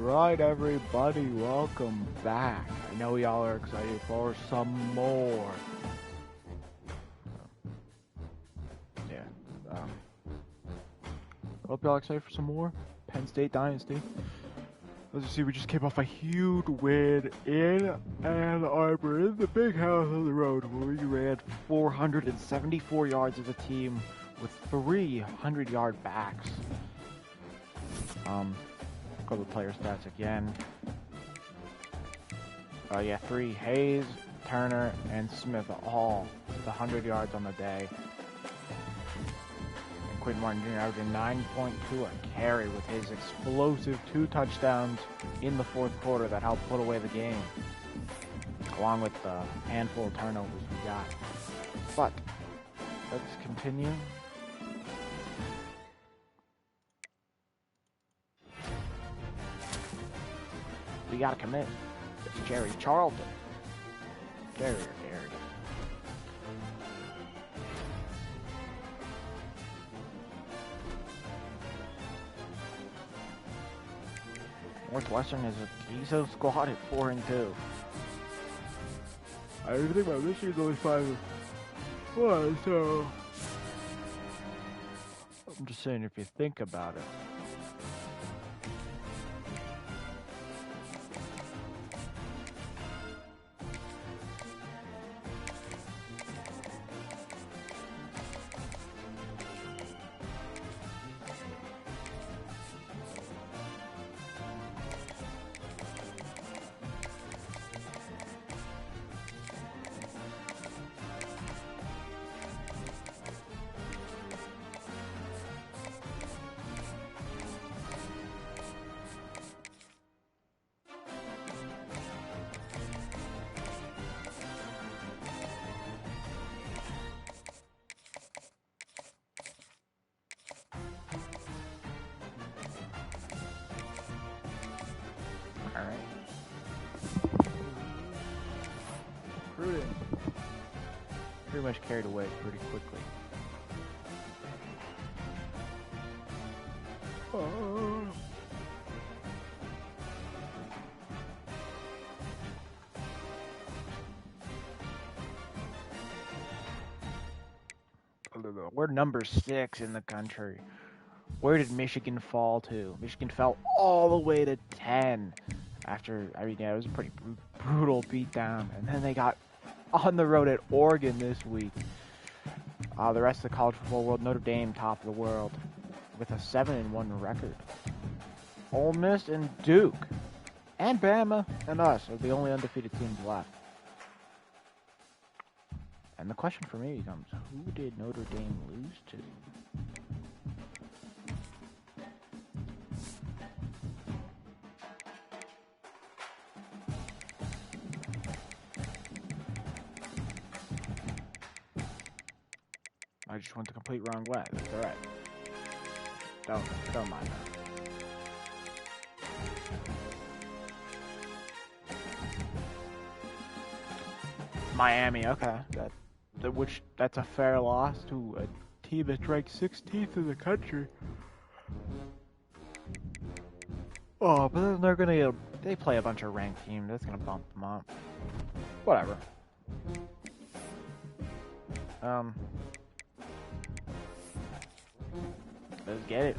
Right, everybody, welcome back. I know y'all are excited for some more. Hope y'all excited for some more Penn State Dynasty. As you see, we just came off a huge win in Ann Arbor in the big house on the road, where we ran 474 yards as a team with 300-yard backs. Go to the player stats again. 3 Hayes, Turner, and Smith all with 100 yards on the day. And Quinn Martin Jr. averaging 9.2 a carry with his explosive 2 touchdowns in the fourth quarter that helped put away the game, along with the handful of turnovers we got. But let's continue. We gotta commit. It's Jerry Charlton. Jerry. Northwestern is a decent squad at 4-2. I even think my Michigan's only 5-1, so I'm just saying, if you think about it. Pretty much carried away pretty quickly. We're number 6 in the country. Where did Michigan fall to? Michigan fell all the way to 10 after, it was a pretty brutal beatdown. And then they got on the road at Oregon this week. The rest of the college football world, Notre Dame top of the world with a 7-1 record. Ole Miss and Duke and Bama and us are the only undefeated teams left. And the question for me becomes, who did Notre Dame lose to? I just went the complete wrong way. That's alright. Don't mind that. Miami, okay. That's a fair loss to a team that's ranked 16th in the country. Oh, but then they play a bunch of ranked teams. That's gonna bump them up. Whatever. Let's get it.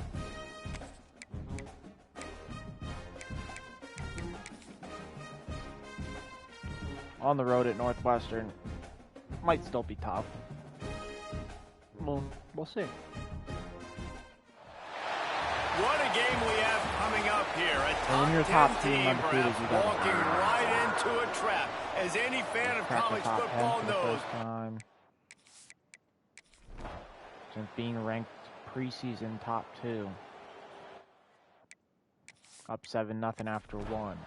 On the road at Northwestern. Might still be tough. We'll see. What a game we have coming up here. A top 10 team walking right into a trap. As any fan of college football knows. Since being ranked preseason top 2. Up 7-0 after 1.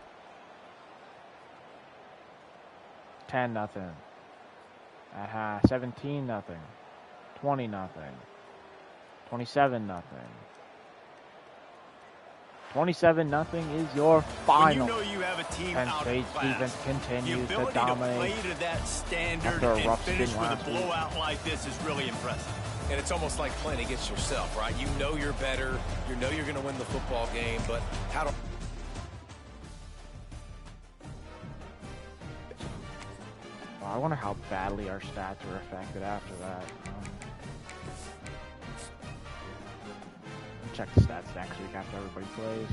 10-0. At half, 17-0. 20-0. 27-0. 27-0 is your final. When you know you have a team Penn out State's of class, defense continues the to ability dominate. to play to that standard after a and rough finish spin with a last week. blowout like this is really impressive. And it's almost like playing against yourself, right? You know you're better. You know you're going to win the football game, but how do... I wonder how badly our stats were affected after that. Check the stats next week after everybody plays.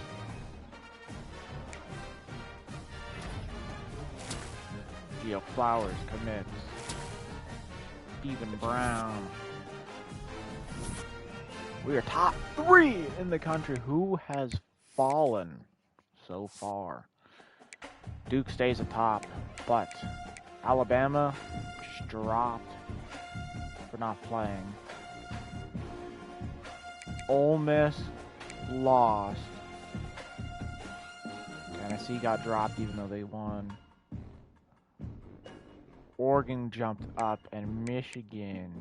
Geo Flowers commits. Stephen Brown. We are top 3 in the country. Who has fallen so far? Duke stays atop, but Alabama just dropped for not playing. Ole Miss lost. Tennessee got dropped even though they won. Oregon jumped up, and Michigan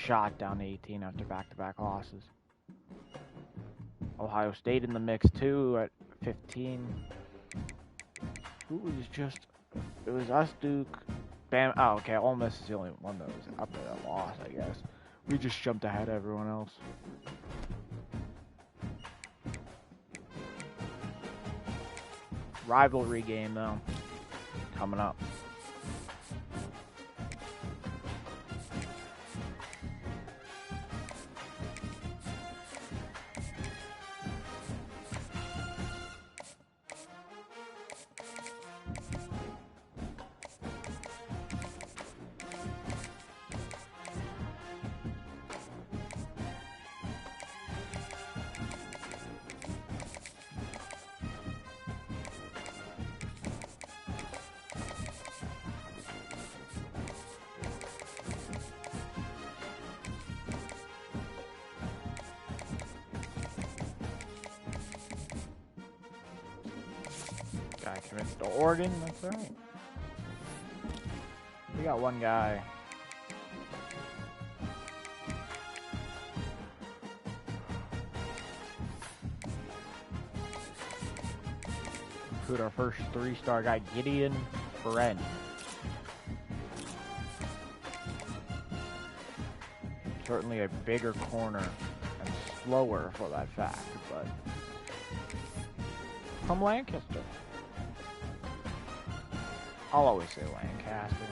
shot down 18 after back-to-back losses. Ohio State in the mix too at 15. Who was just? It was us, Duke, Bam. Oh, okay. Ole Miss is the only one that was up there that lost, I guess. We just jumped ahead of everyone else. Rivalry game though, coming up. Guy commits to Oregon, that's right. We got one guy. Recruit our first 3-star guy, Gideon Penn. Certainly a bigger corner and slower for that fact, but from Lancaster. I'll always say Lancaster,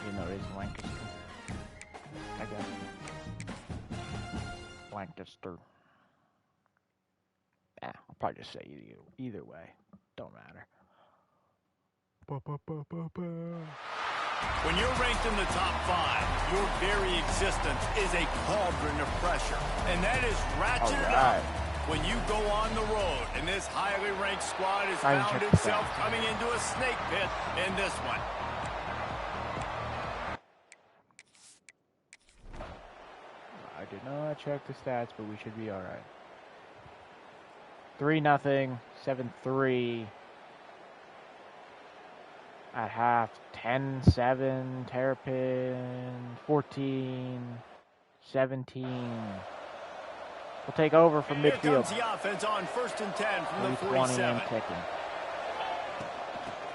even though it is Lancaster. I guess. Lancaster. I'll probably just say either way. Don't matter. When you're ranked in the top 5, your very existence is a cauldron of pressure. And that is ratcheted up when you go on the road. And this highly ranked squad has found itself coming into a snake pit in this one. I did not check the stats, but we should be all right. 3-0, 7-3. At half, 10-7, Terrapin, 14, 17. We'll take over from midfield. Here comes the offense on 1st and 10 from the 47.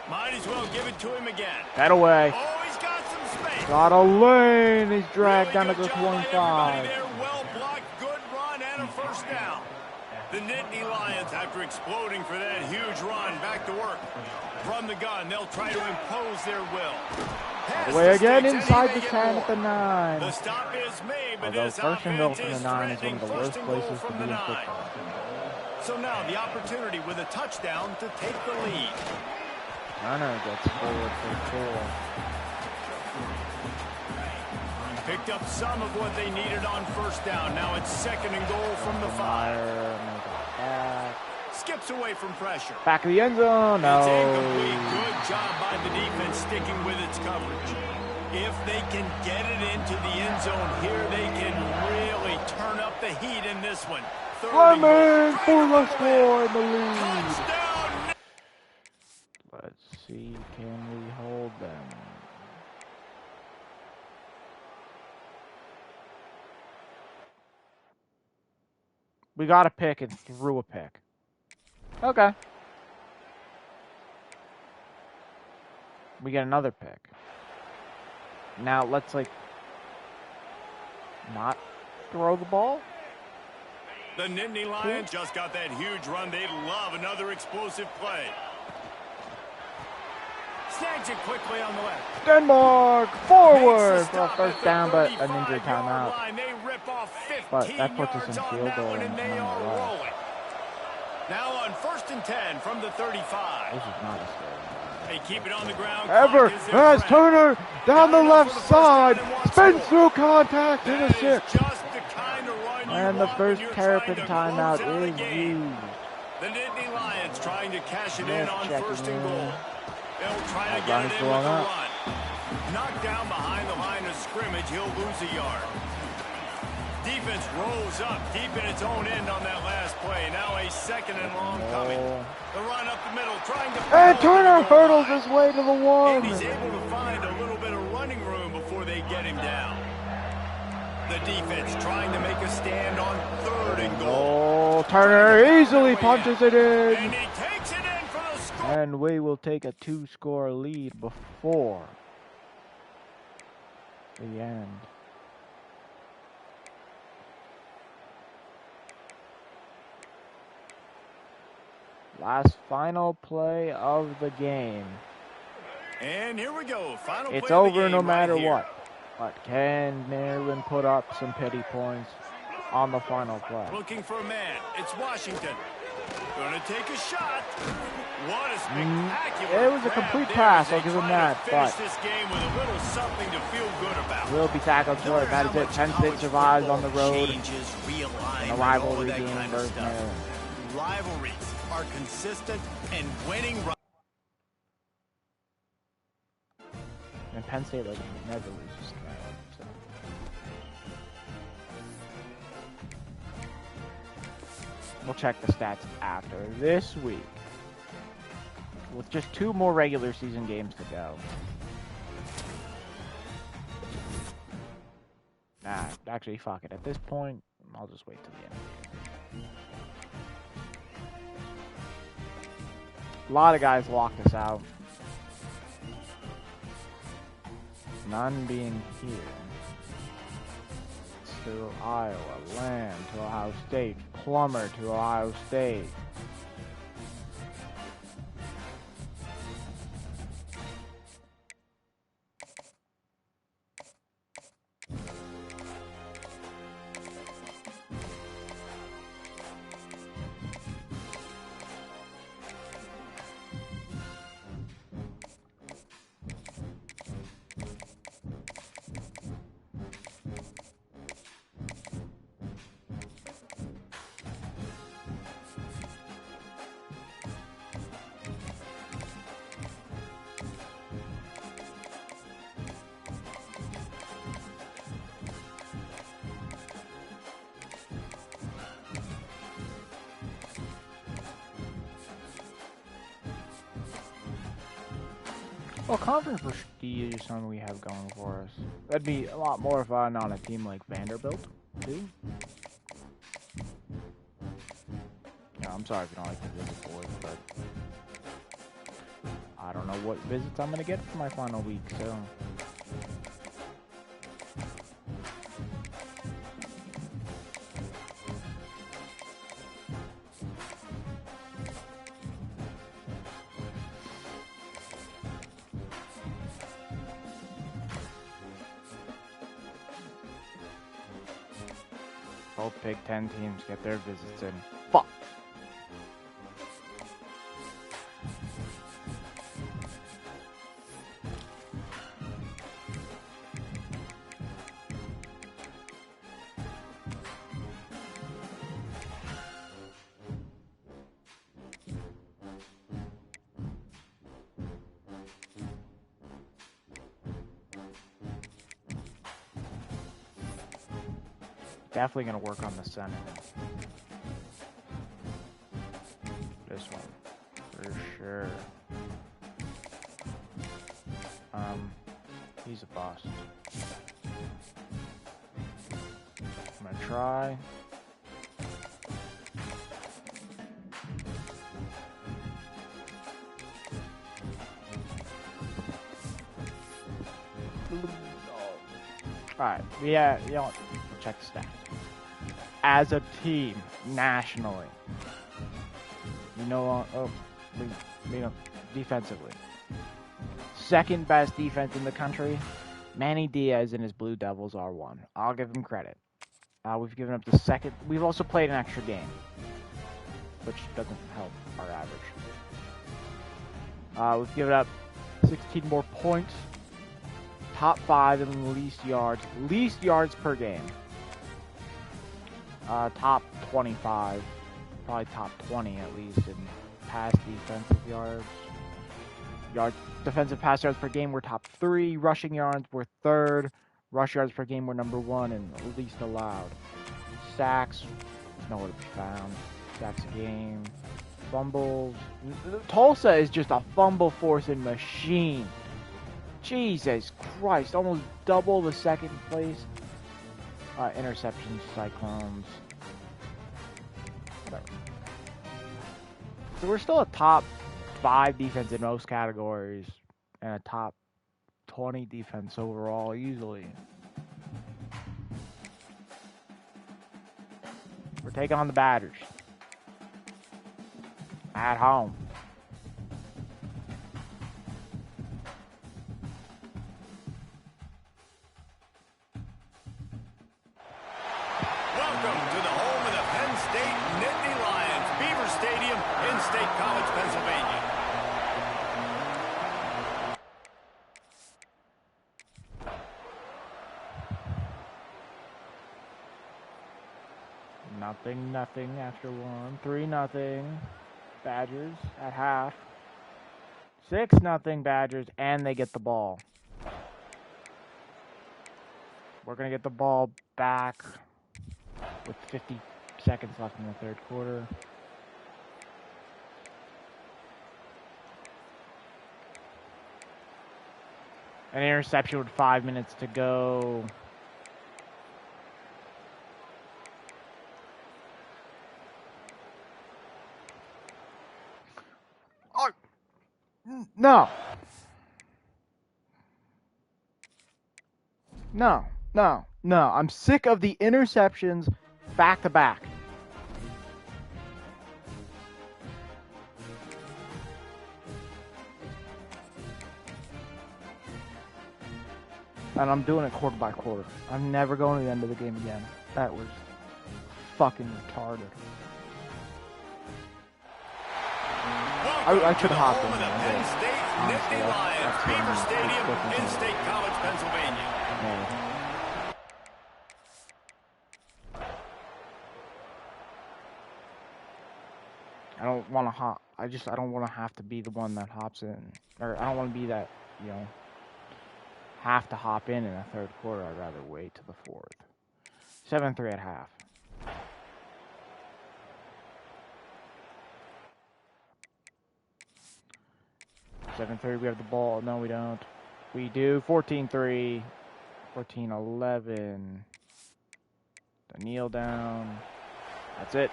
Might as well give it to him again. That away. Oh, he's got some space. Got a lane. He's dragged down to the 25. Well blocked, good run, and a first down. The Nittany Lions, after exploding for that huge run, back to work. From the gun, they'll try to impose their will. Away again inside the 10 at the 9. The stop is made, but although this first and goal offense from the is 9 is one of the threatening worst places to be in 9. football. So now the opportunity with a touchdown to take the lead. Turner gets forward for 4. Picked up some of what they needed on first down. Now it's 2nd and goal from the 5. Skips away from pressure. Back of the end zone. No. It's incomplete. Good job by the defense sticking with its coverage. If they can get it into the end zone here, they can really turn up the heat in this one. Fleming for the score in the lead. Touchdown. Let's see, can we hold them? We got a pick and threw a pick. Okay. We get another pick. Now let's not throw the ball. The Nittany Lions just got that huge run. They love another explosive play. Snags it quickly on the left. Denmark forward for a first down, but an injury timeout. They rip off 15 but that puts us in yards field goal and range they are nonetheless. rolling. Now on 1st and 10 from the 35. This is not a scary. They keep it on the ground. Ever has Turner down the left side, spins through contact to the 6. And the first Terrapin timeout is used. The Nittany Lions trying to cash it in on 1st and goal. They'll try to get it in with the run. Knocked down behind the line of scrimmage, he'll lose a yard. Defense rolls up deep in its own end on that last play. Now a 2nd and long coming. The run up the middle, trying to... And Turner hurdles his way to the 1. And he's able to find a little bit of running room before they get him down. The defense trying to make a stand on 3rd and goal. Turner easily punches it in. And he takes it in for the score. And we will take a 2-score lead before the end. Last final play of the game. And here we go. Final it's play of the over game no matter right here. what. But can Maryland put up some pity points on the final play? Looking for a man. It's Washington. Gonna take a shot. What a spectacular It was a complete pass, I'll give him that. But this game with a little something to feel good about. Will be tackled short. That is it. Penn State survives on the road in a rivalry game versus Maryland. Rivalries are consistent and winning. And Penn State never loses. So. We'll check the stats after this week. With just 2 more regular season games to go. Actually, fuck it. At this point, I'll just wait till the end of the year. A lot of guys locked us out. None being here. To Iowa, Lamb to Ohio State, Plummer to Ohio State. Well, conference prestige is something we have going for us. That'd be a lot more fun on a team like Vanderbilt, too. Yeah, I'm sorry if you don't like the visit boys, but I don't know what visits I'm going to get for my final week, so... Both Big Ten teams get their visits in. Fuck! Definitely gonna work on the Senate. This one, for sure. He's a bust. I'm gonna try. Alright, yeah, you know, check the stats. As a team, nationally, you know, defensively, second best defense in the country. Manny Diaz and his Blue Devils are one. I'll give him credit. We've given up the second. We've also played an extra game, which doesn't help our average. We've given up 16 more points. Top 5 in least yards. Least yards per game. Top 25. Probably top 20 at least in pass defensive yards. Defensive pass yards per game, we're top 3. Rushing yards, we're 3rd. Rush yards per game, we're number 1 and least allowed. Sacks, nowhere to be found. Sacks a game. Fumbles. Tulsa is just a fumble forcing machine. Jesus Christ, almost double the second place. Interceptions, Cyclones. Whatever. So we're still a top 5 defense in most categories and a top 20 defense overall easily. We're taking on the Badgers at home. Welcome to the home of the Penn State Nittany Lions, Beaver Stadium in State College, Pennsylvania. Nothing after 1. 3-0. Badgers at half. 6-0 Badgers, and they get the ball. We're going to get the ball back with 50 seconds left in the third quarter. An interception with 5 minutes to go. Oh, no. No. I'm sick of the interceptions back to back. And I'm doing it quarter by quarter. I'm never going to the end of the game again. That was fucking retarded. I should have hopped in. The Penn State Nittany Lions, Beaver Stadium in State College, Pennsylvania. Yeah. I don't want to hop. I don't want to have to be the one that hops in. Or I don't want to be that, have to hop in the third quarter. I'd rather wait to the fourth. 7-3 at half. We have the ball. No, we don't. We do. 14-3. 14-11. The kneel down. That's it.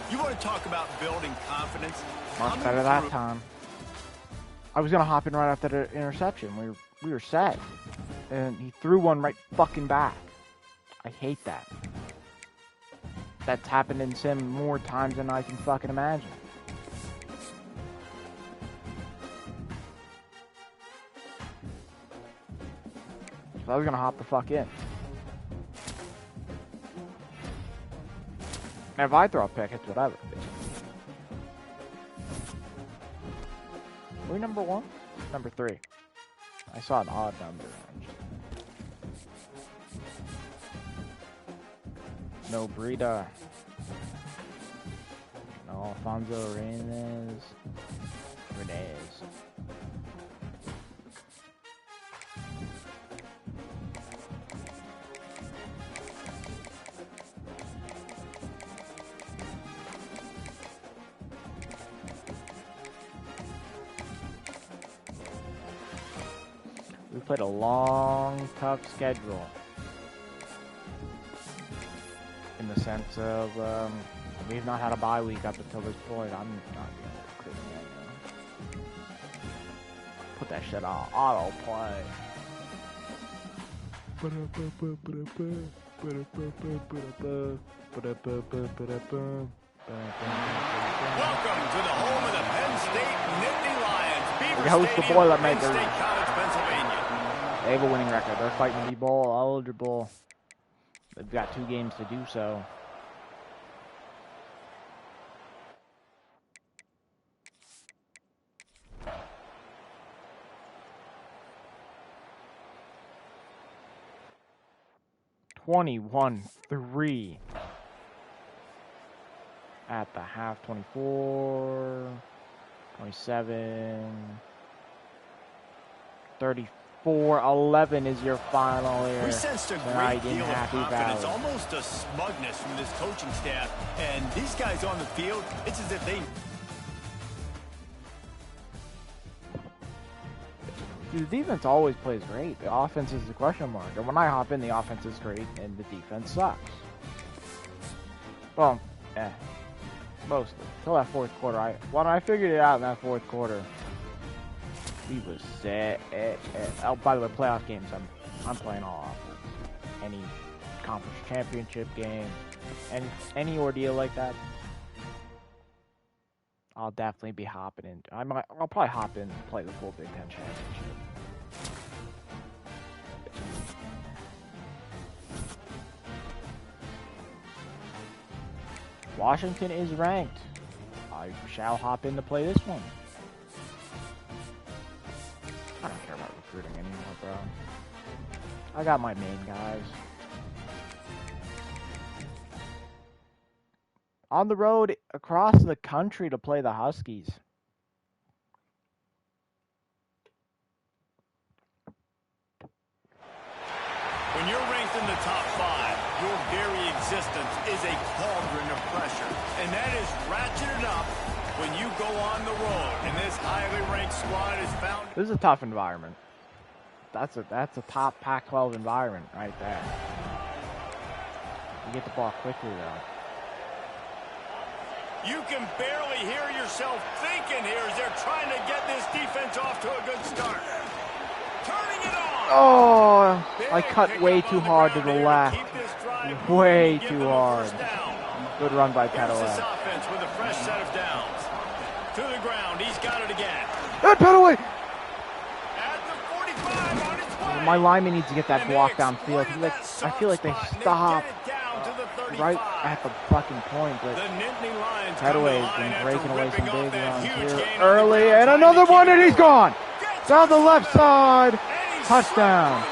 You want to talk about building confidence? Much better that time. I was going to hop in right after the interception. We were set. And he threw one right fucking back. I hate that. That's happened in Sim more times than I can fucking imagine. So I was going to hop the fuck in. And if I throw a pick, it's whatever. Were we number 1? Number 3. I saw an odd number. No Brita. No Alfonso Renez. We played a long, tough schedule. In the sense of, we've not had a bye week up until this point. I'm not going to put that shit on auto play. Welcome to the home of the Penn State Nittany Lions, Beaver favorite host the stadium, Penn Boilermakers. State College, Pennsylvania. They have a winning record. They're fighting to be bowl eligible. They've got 2 games to do so. (21-3) at the half. 24, 27, 34, 11 is your final here. We sensed a great deal of confidence, almost a smugness from this coaching staff. And these guys on the field, it's as if they... The defense always plays great. The offense is the question mark. And when I hop in, the offense is great, and the defense sucks. Well, mostly. Till that fourth quarter. When I figured it out in that fourth quarter, we was set. Oh, by the way, playoff games, I'm playing all offense. Any conference championship game, any ordeal like that, I'll definitely be hopping in. I'll probably hop in and play the full Big Ten championship. Washington is ranked. I shall hop in to play this one. I don't care about recruiting anymore, bro. I got my main guys. On the road across the country to play the Huskies. When you're ranked in the top 5, your very existence is a cauldron of pressure. And that is ratcheted up when you go on the road. And this highly ranked squad is found... This is a tough environment. That's a top Pac-12 environment right there. You get the ball quickly, though. You can barely hear yourself thinking here as they're trying to get this defense off to a good start. Turning it on. Oh, I cut way too hard to the left. Way too hard. Good run by Petaway. This offense with a fresh set of downs. To the ground, he's got it again. And Petaway! At the 45 on its way. My lineman needs to get that block downfield. I feel like they stop right at the fucking point, but Petaway has been breaking away some big runs here early, and another one, and he's gone! Down the left side, touchdown.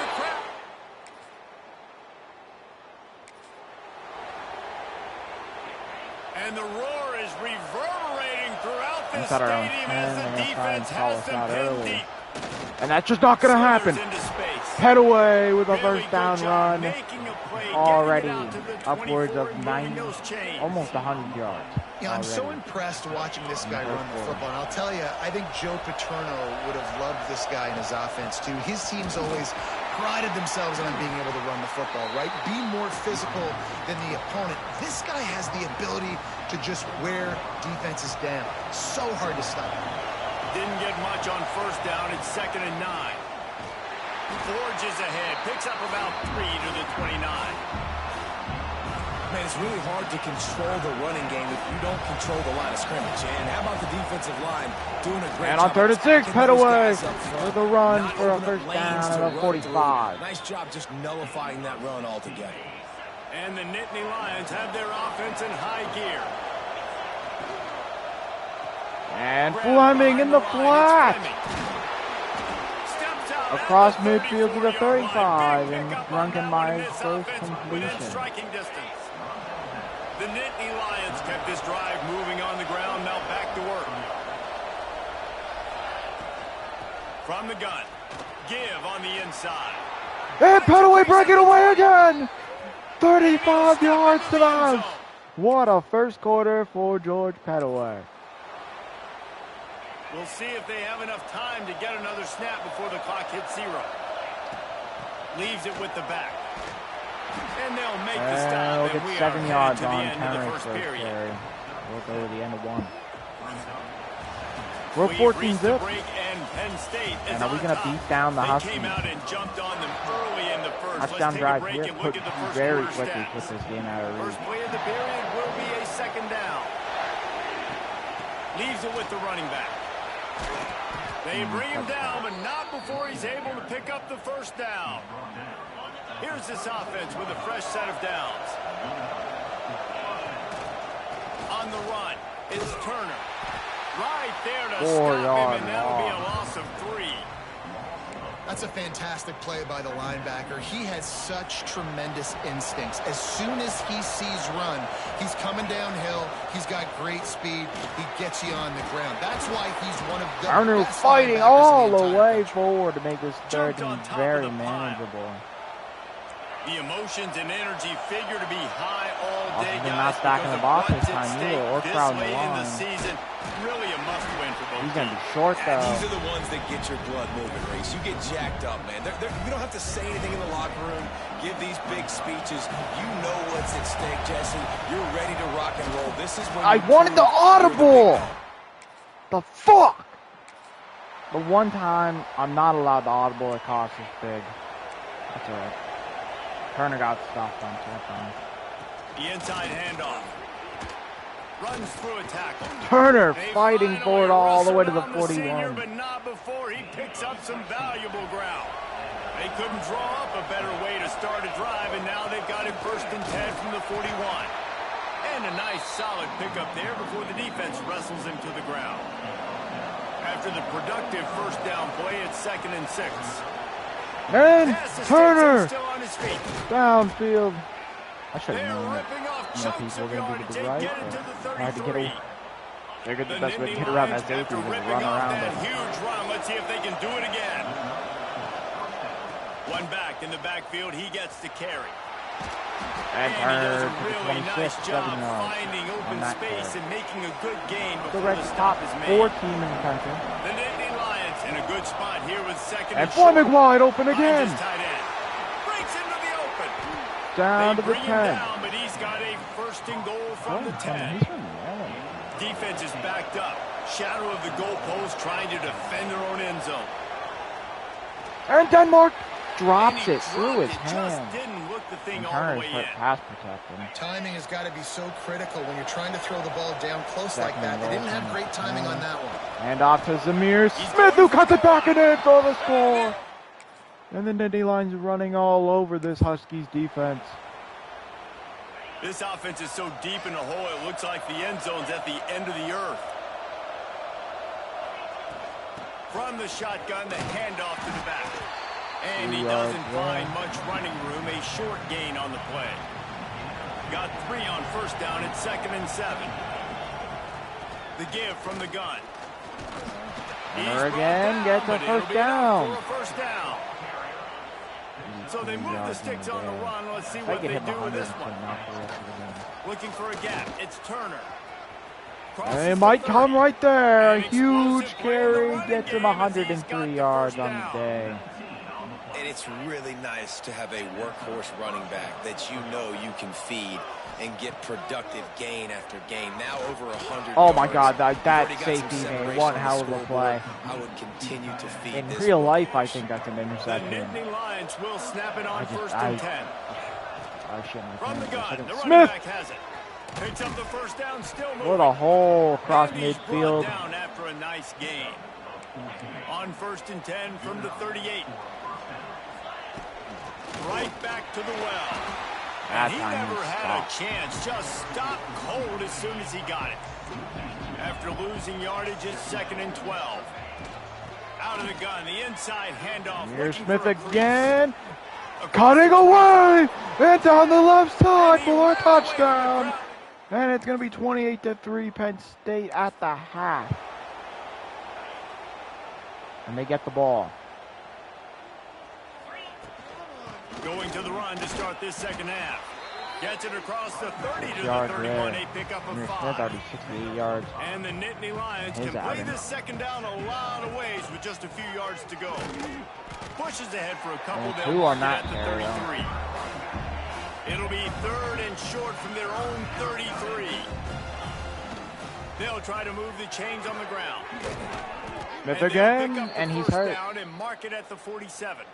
And the roar is reverberating throughout this Inside our own stadium 10, as the and defense call has us them out pinned early. deep. And that's just not going to happen. Petaway with a first down run, already upwards of 90, almost 100 yards. Yeah, I'm so impressed watching this guy run the football. And I'll tell you, I think Joe Paterno would have loved this guy in his offense too. His teams always prided themselves on being able to run the football, right? Be more physical than the opponent. This guy has the ability to just wear defenses down. So hard to stop. Didn't get much on first down. It's 2nd and 9. Forges ahead. Picks up about 3 to the 29. Man, it's really hard to control the running game if you don't control the line of scrimmage. And how about the defensive line doing a great job? And on 3rd and 6, Petaway with a run for a first down at a 45. Nice job just nullifying that run altogether. And the Nittany Lions have their offense in high gear. And Fleming in the flat. Across midfield to the 35, and Drunkenmeyer's first completion. The Nittany Lions kept this drive moving on the ground, now back to work. From the gun, give on the inside. And Petaway breaking away again! 35 yards to the house. What a first quarter for George Petaway. We'll see if they have enough time to get another snap before the clock hits 0. Leaves it with the back. And they'll make the stop. We'll get 7 yards on Terrence for carry. We'll go to the end of 1. We're 14 zip. And are we going to beat down the Huskies? Touchdown drive here put very quickly put this game out of reach. First play of the period will be a 2nd down. Leaves it with the running back. They bring him down, but not before he's able to pick up the first down. Here's this offense with a fresh set of downs. On the run, it's Turner. Right there to stop him, and that'll be a loss of 3. That's a fantastic play by the linebacker. He has such tremendous instincts. As soon as he sees run, he's coming downhill. He's got great speed. He gets you on the ground. That's why he's one of the Turner best fighting linebackers all in the the entire way country. forward to make this third and very manageable. The emotions and energy figure to be high all day, They're guys, not stacking because the of box what's this at time stake either, or this crowding the late in the line. season. Really a must-win for both He's going to teams. be short, And though. these are the ones that get your blood moving, Reese. You get jacked up, man. You don't have to say anything in the locker room, give these big speeches. You know what's at stake, Jesse. You're ready to rock and roll. This is when I wanted the audible! The fuck? The one time I'm not allowed the audible, it costs us big. That's alright. Turner got stuffed on that. The inside handoff. Runs through a tackle. Turner They fighting for it finally all the way to rustle the around senior, 41. but not before he picks up some valuable ground. They couldn't draw up a better way to start a drive, and now they've got it 1st and 10 from the 41. And a nice solid pickup there before the defense wrestles him to the ground. After the productive first down play, it's 2nd and 6. And Turner Still on his feet. downfield. I should They're have known that. ripping off People chunks were of going to yardage. do They the right, get it to the but I had to get 33. away. Figured the The best way to Nittany get around Lions, that safety after was to ripping run off around that it. huge run, let's see if they can do it again. One back in the backfield, he gets to carry. And And he does Turner a to the really 26, nice 7 job yards finding on open that space carry. and making a good gain The before Reds the top stop is 4 made. team in the country. The Nittany Lions in a good spot here with 2nd And and Fleming short. wide open again. Finds his tight end. Breaks into the open. Down They to the bring him 10. down, but he's got a 1st and goal from the 10. He's from Maryland. Defense is backed up. Shadow of the goalpost trying to defend their own end zone. And Denmark drops And he it through his dropped it, just hand. didn't look the thing And all the Turner's way put in. pass protecting. Timing has got to be so critical when you're trying to throw the ball down close like that. They didn't have great timing on that one. And off to Zamir Smith, who cuts it back and in for the score. And the Nittany Lions running all over this Huskies defense. This offense is so deep in the hole, it looks like the end zone's at the end of the earth. From the shotgun, the handoff to the back. And he doesn't find much running room, a short gain on the play. Got 3 on 1st down at 2nd and 7. The give from the gun. Turner again gets a first down. For a 1st down. So they move the sticks on the run. Let's see what they do with this one. Looking for a gap. It's Turner. And it might come right there. A huge carry gets him 103 yards on the day. And it's really nice to have a workhorse running back that you know you can feed and get productive gain after gain. Now over 100 Oh my yards. God, that You've already got safety some made separation one on the hell of a scoreboard. play. I would continue to feed In this real life, I workhorse. think that's an The interception. Nittany Lions will snap it on I just- 1st and 10. I shouldn't have From the done gun, that. the running Smith back has it. Picks up the 1st down, still moving. with a hole across And he's brought midfield. down after a nice gain. On 1st and 10 from the 38. Right back to the well. That And he time never he had a stopped. chance. Just stopped cold as soon as he got it. After losing yardage, it's 2nd and 12. Out of the gun, the inside handoff. Here's looking Smith for a crease. again. Across Cutting the away. And down the left side And he for a ran away from the touchdown. crowd. And it's going to be 28-3 Penn State at the half. And they get the ball. Going to the run to start this 2nd half. Gets it across the 30 to the Yard 31. there. They pick up a Smith 5. already 68 yards. And the Nittany Lions His can play outing. this 2nd down a lot of ways with just a few yards to go. Pushes ahead for a couple. And They'll 2 on mark that it at the carry, 33. It'll be 3rd and short from their own 33. They'll try to move the chains on the ground. Smith And they'll again, pick up the and he's 1st hurt. down and mark it at the 47.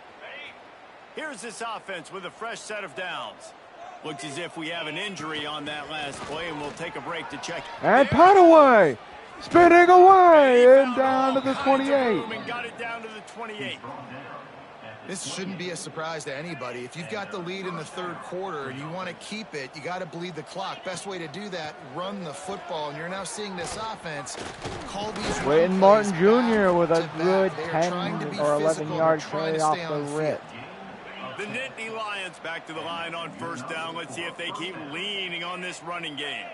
Here's this offense with a fresh set of downs. Looks as if we have an injury on that last play, and we'll take a break to check. And Padaway Spinning away and down to the 28. And got it down to the 28. This shouldn't be a surprise to anybody. If you've got the lead in the third quarter and you want to keep it, you got to bleed the clock. Best way to do that, run the football. And you're now seeing this offense call these Wayne Martin Jr. with a good 10 or 11-yard trade off the rip. The Nittany Lions back to the line on first down. Let's see if they keep leaning on this running game.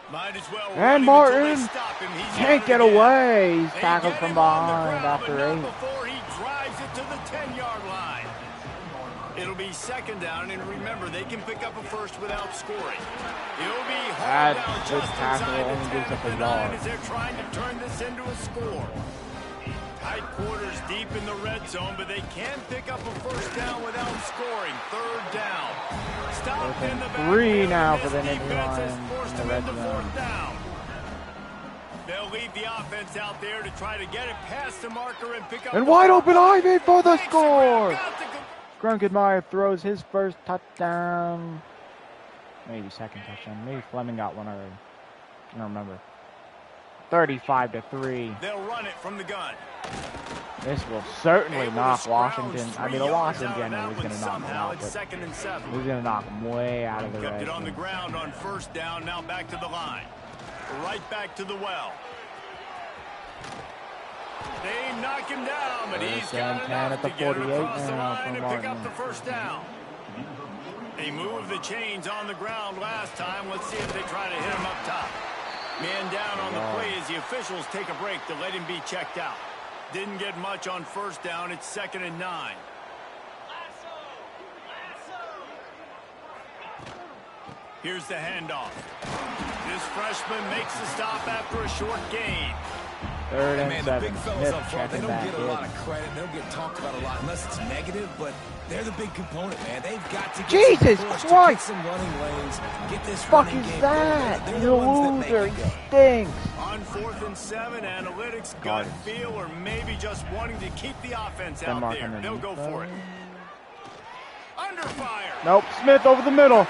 Might as well. And Martin can't get away. He's tackled from behind after 8. Before he drives it to the 10-yard line. It'll be second down, and remember, they can pick up a first without scoring. It'll be hard down just inside the 10 of the 9 as they're trying to turn this into a score. Tight quarters deep in the red zone, but they can pick up a first down without scoring. Third down. Stopped in the back. 3 now for the Nittany Lions in the red zone. They'll leave the offense out there to try to get it past the marker and pick up. And wide open Ivy for the score. Grunkenmeyer throws his first touchdown. Maybe second touchdown. Maybe Fleming got one already. I don't remember. 35-3. They'll run it from the gun. This will certainly knock Washington. I mean, a loss in general is going to knock them out, but second and 7. we're going to knock them way out of the Kept red it on the zone. ground on first down. Now back to the line. Right back to the well. They knock him down, but he's got enough at the to get 48 him across the now line for and pick up Martin. the first down. They moved the chains on the ground last time. Let's see if they try to hit him up top. Man down on the play as the officials take a break to let him be checked out. Didn't get much on first down. It's second and 9. Here's the handoff. This freshman makes the stop after a short gain. Third and Man, 7. the big fellas Smith up front, they checking don't back get a lot in. of credit. They don't get talked about a lot unless it's negative, but they're the big component, man. They've got to get Jesus some push to Christ! get some running lanes, get this Fuck running is game that? going. He's They're a the ones that loser. make He it go. stinks. On 4th and 7, analytics, gut feel, or maybe just wanting to keep the offense out Denmark there. They'll go for it. Under fire. Nope, Smith over the middle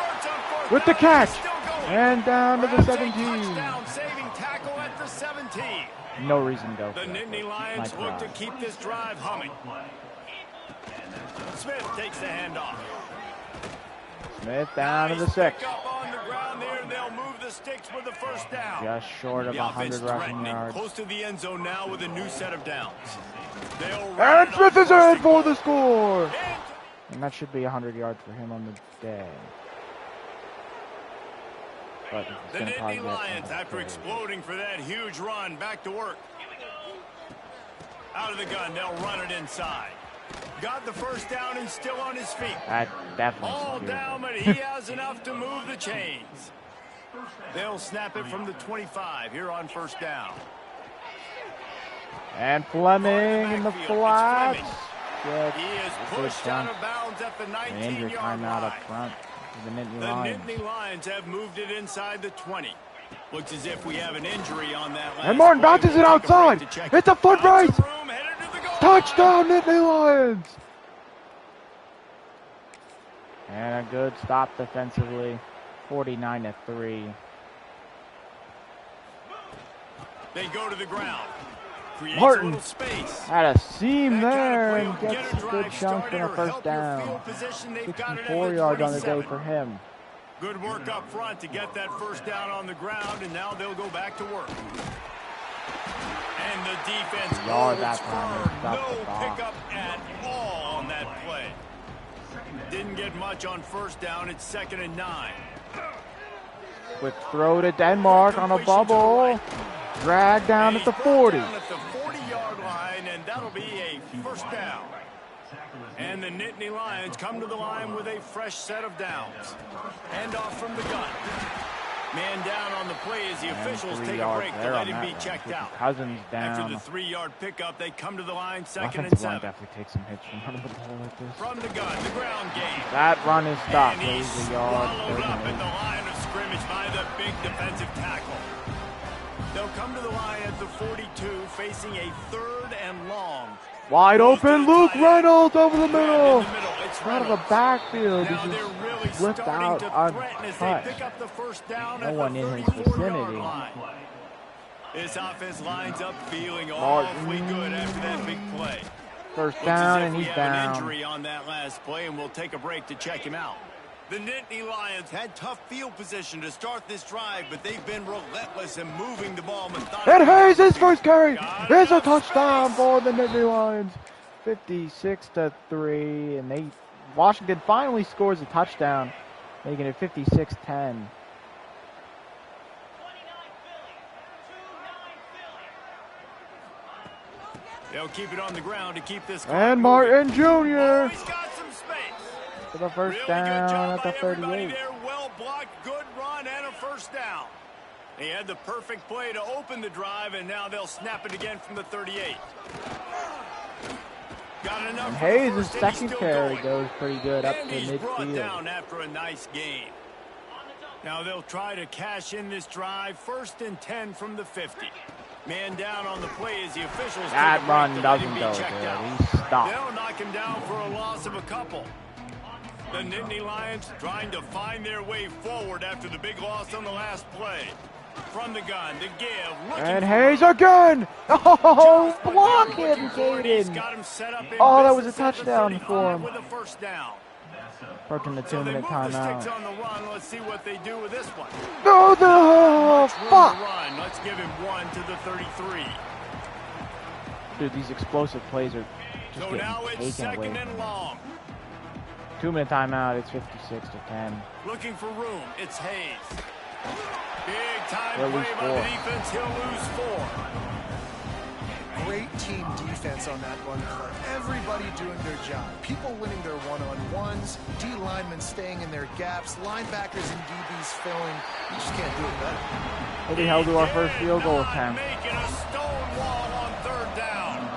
with the catch. Still going. And down to the Grabs a 17. touchdown, saving tackle at the 17. No reason to go The for it. Nittany Lions look to keep this drive humming. Smith takes the handoff. Smith down to the Nice 6. pick up on the ground there, and they'll move the sticks with the first down. Just short of The 100 offense rushing threatening, yards. close to the end zone now with a new set of downs. They'll run And it Smith on is in first for and the score. goal. And that should be 100 yards for him on the day. But it's The gonna probably Nittany get Lions, after exploding for that huge run, back to work. Out of the gun, they'll run it inside. Got the first down and still on his feet. That definitely All secured down, it. but he has enough to move the chains. They'll snap it from the 25 here on first down. And Fleming in the flats. Good. He is Good pushed out chunk. of bounds at the An injury 19-yard timeout line. up front for the Nittany The Lions. Nittany Lions have moved it inside the 20. Looks as if we have an injury on that last And Martin play. bounces We'll it take a break outside. to check It's a foot Lots race. of room, headed to the goal Touchdown, line. Nittany Lions! And a good stop defensively. 49-3. They go to the ground. Creates Martin a little space. Had a seam That kind there of and play will gets get a a good drive chunk started and a or first help your down. field position. They've got it at 64 the yards on the day 27. for him. Good work up front to get that first down on the ground, and now they'll go back to work. And the defense Yard holds that time and firm. stopped the No ball. pickup at all on that play. Didn't get much on first down. It's second and 9. Quick throw to Denmark on a bubble. Drag down And at the he's brought 40. down at the 40-yard line, and that'll be a first down. And the Nittany Lions come to the line with a fresh set of downs. Handoff from the gun. Man down on the play as the officials 3 take a yards break to there let on him that be one. checked Keep out. Cousins down. After the 3-yard pickup, they come to the line, second and Offensive line 7. definitely takes some hits from running the ball like this. From the gun, the ground game. That run is stopped. And he's Lose a yard. swallowed up at 38. the line of scrimmage by the big defensive tackle. They'll come to the line at the 42, facing a 3rd and long Wide open, Luke Reynolds over the middle. Out of the Reynolds. backfield. Now He they're just really flipped out starting to threaten as they untouched. pick up the first down No at one the in his 34-yard vicinity. line. This offense lines up feeling awfully good after that big play. First down, and Looks as if he's we have down. an injury on that last play, and we'll take a break to check him out. The Nittany Lions had tough field position to start this drive, but they've been relentless in moving the ball methodically. And Hayes, his first carry, is a touchdown for the Nittany Lions. 56-3, and Washington finally scores a touchdown, making it 56-10. They'll keep it on the ground to keep this. And Martin Jr. Oh, he's got some space. for the first Really down good job at the by everybody 38. there. Well blocked, good run, and a first down. They had the perfect play to open the drive, and now they'll snap it again from the 38. Got enough. And for the Hayes' first, and second he's still carry going. goes pretty good up And to he's brought midfield. down after a nice gain. Now they'll try to cash in this drive. 1st and 10 from the 50. Man down on the play as the officials. That take a break run to let doesn't him be go checked good. out. He's stopped. They'll knock him down for a loss of a couple. The Nittany Lions trying to find their way forward after the big loss on the last play. From the gun, the give. And Hayes again! Oh, block him, He's Caden! got him set up in Oh, that was a business at the touchdown 35 for him. with a first down. Approaching the So they 2-minute move the sticks timeout. on the run. Let's see what they do with this one. No, no, Much room to fuck! run. Let's give him one to the 33. Dude, these explosive plays are just So getting now it's taken away. 2nd and long. 2-minute timeout, it's 56-10. Looking for room. It's Hayes. Big time He'll play lose by the 4. defense. He'll lose 4. Great team defense on that run play. Everybody doing their job. People winning their one-on-ones, D linemen staying in their gaps, linebackers and DBs filling. You just can't do it better. What the hell to our first field goal attempt? Making a stone wall on 3rd down.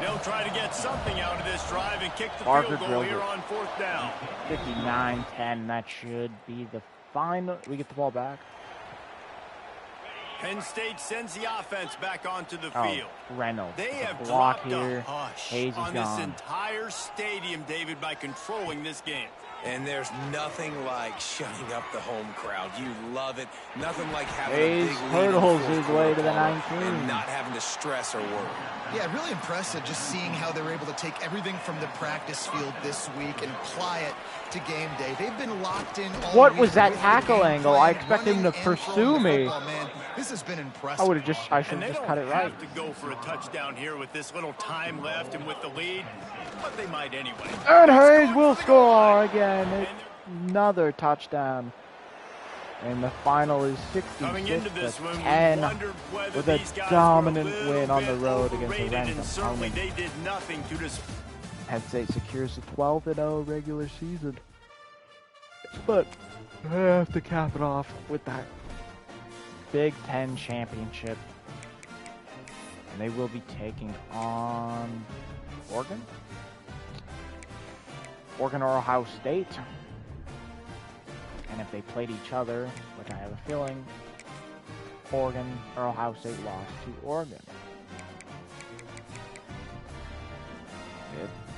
They'll try to get something out of this drive and kick the Parker field goal drilled here it. on 4th down. 59-10, that should be the final. We get the ball back. Penn State sends the offense back onto the Oh, field. Reynolds. They The have block dropped here. a hush Hayes is on this gone. entire stadium, David, by controlling this game. And there's nothing like shutting up the home crowd. You love it. Nothing like having Hayes a big lead hurdles in the his fourth way to the quarter 19. and not having to stress or worry. Yeah, really impressive just seeing how they were able to take everything from the practice field this week and apply it to game day. They've been locked in all What week was that with the tackle game angle? plan, I expected him to running and pursue throwing the me. football, man. This has been impressive. I should And have they just don't cut it right. have to go for a touchdown here with this little time left and with the lead, but they might anyway. And Hayes will score again. Another touchdown. And the final is Coming into this one, we 66-10 wondered whether with a these guys dominant were a little win on the bit road against a overrated, ranked and certainly opponent. they did nothing to display. Penn State secures the 12-0 regular season. But they have to cap it off with that Big Ten championship. And they will be taking on Oregon or Ohio State. And if they played each other, which I have a feeling, Oregon or Ohio State lost to Oregon.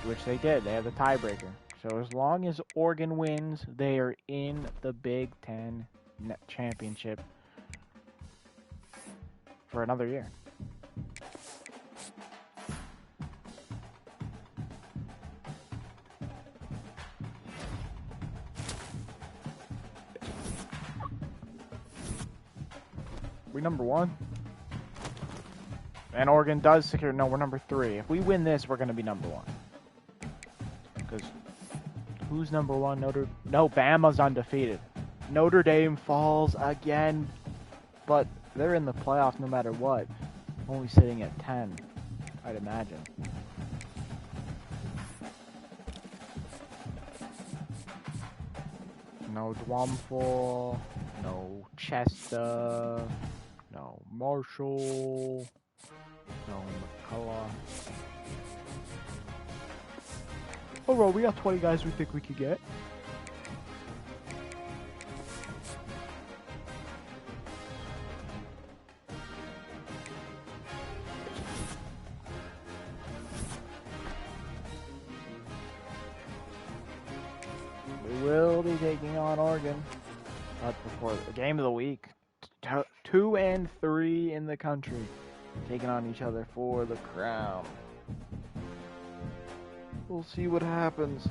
Which they did. They have the tiebreaker. So as long as Oregon wins, they are in the Big Ten championship for another year. We're number 1. And Oregon does secure. No, we're number 3. If we win this, we're going to be number 1. Because who's number 1? No, Bama's undefeated. Notre Dame falls again, but they're in the playoffs no matter what. Only sitting at 10, I'd imagine. No Dwumful, no Chester, no Marshall, no McCullough. Overall, we got 20 guys we think we could get. taking on Oregon. But before the game of the week, 2 and 3 in the country taking on each other for the crown. We'll see what happens.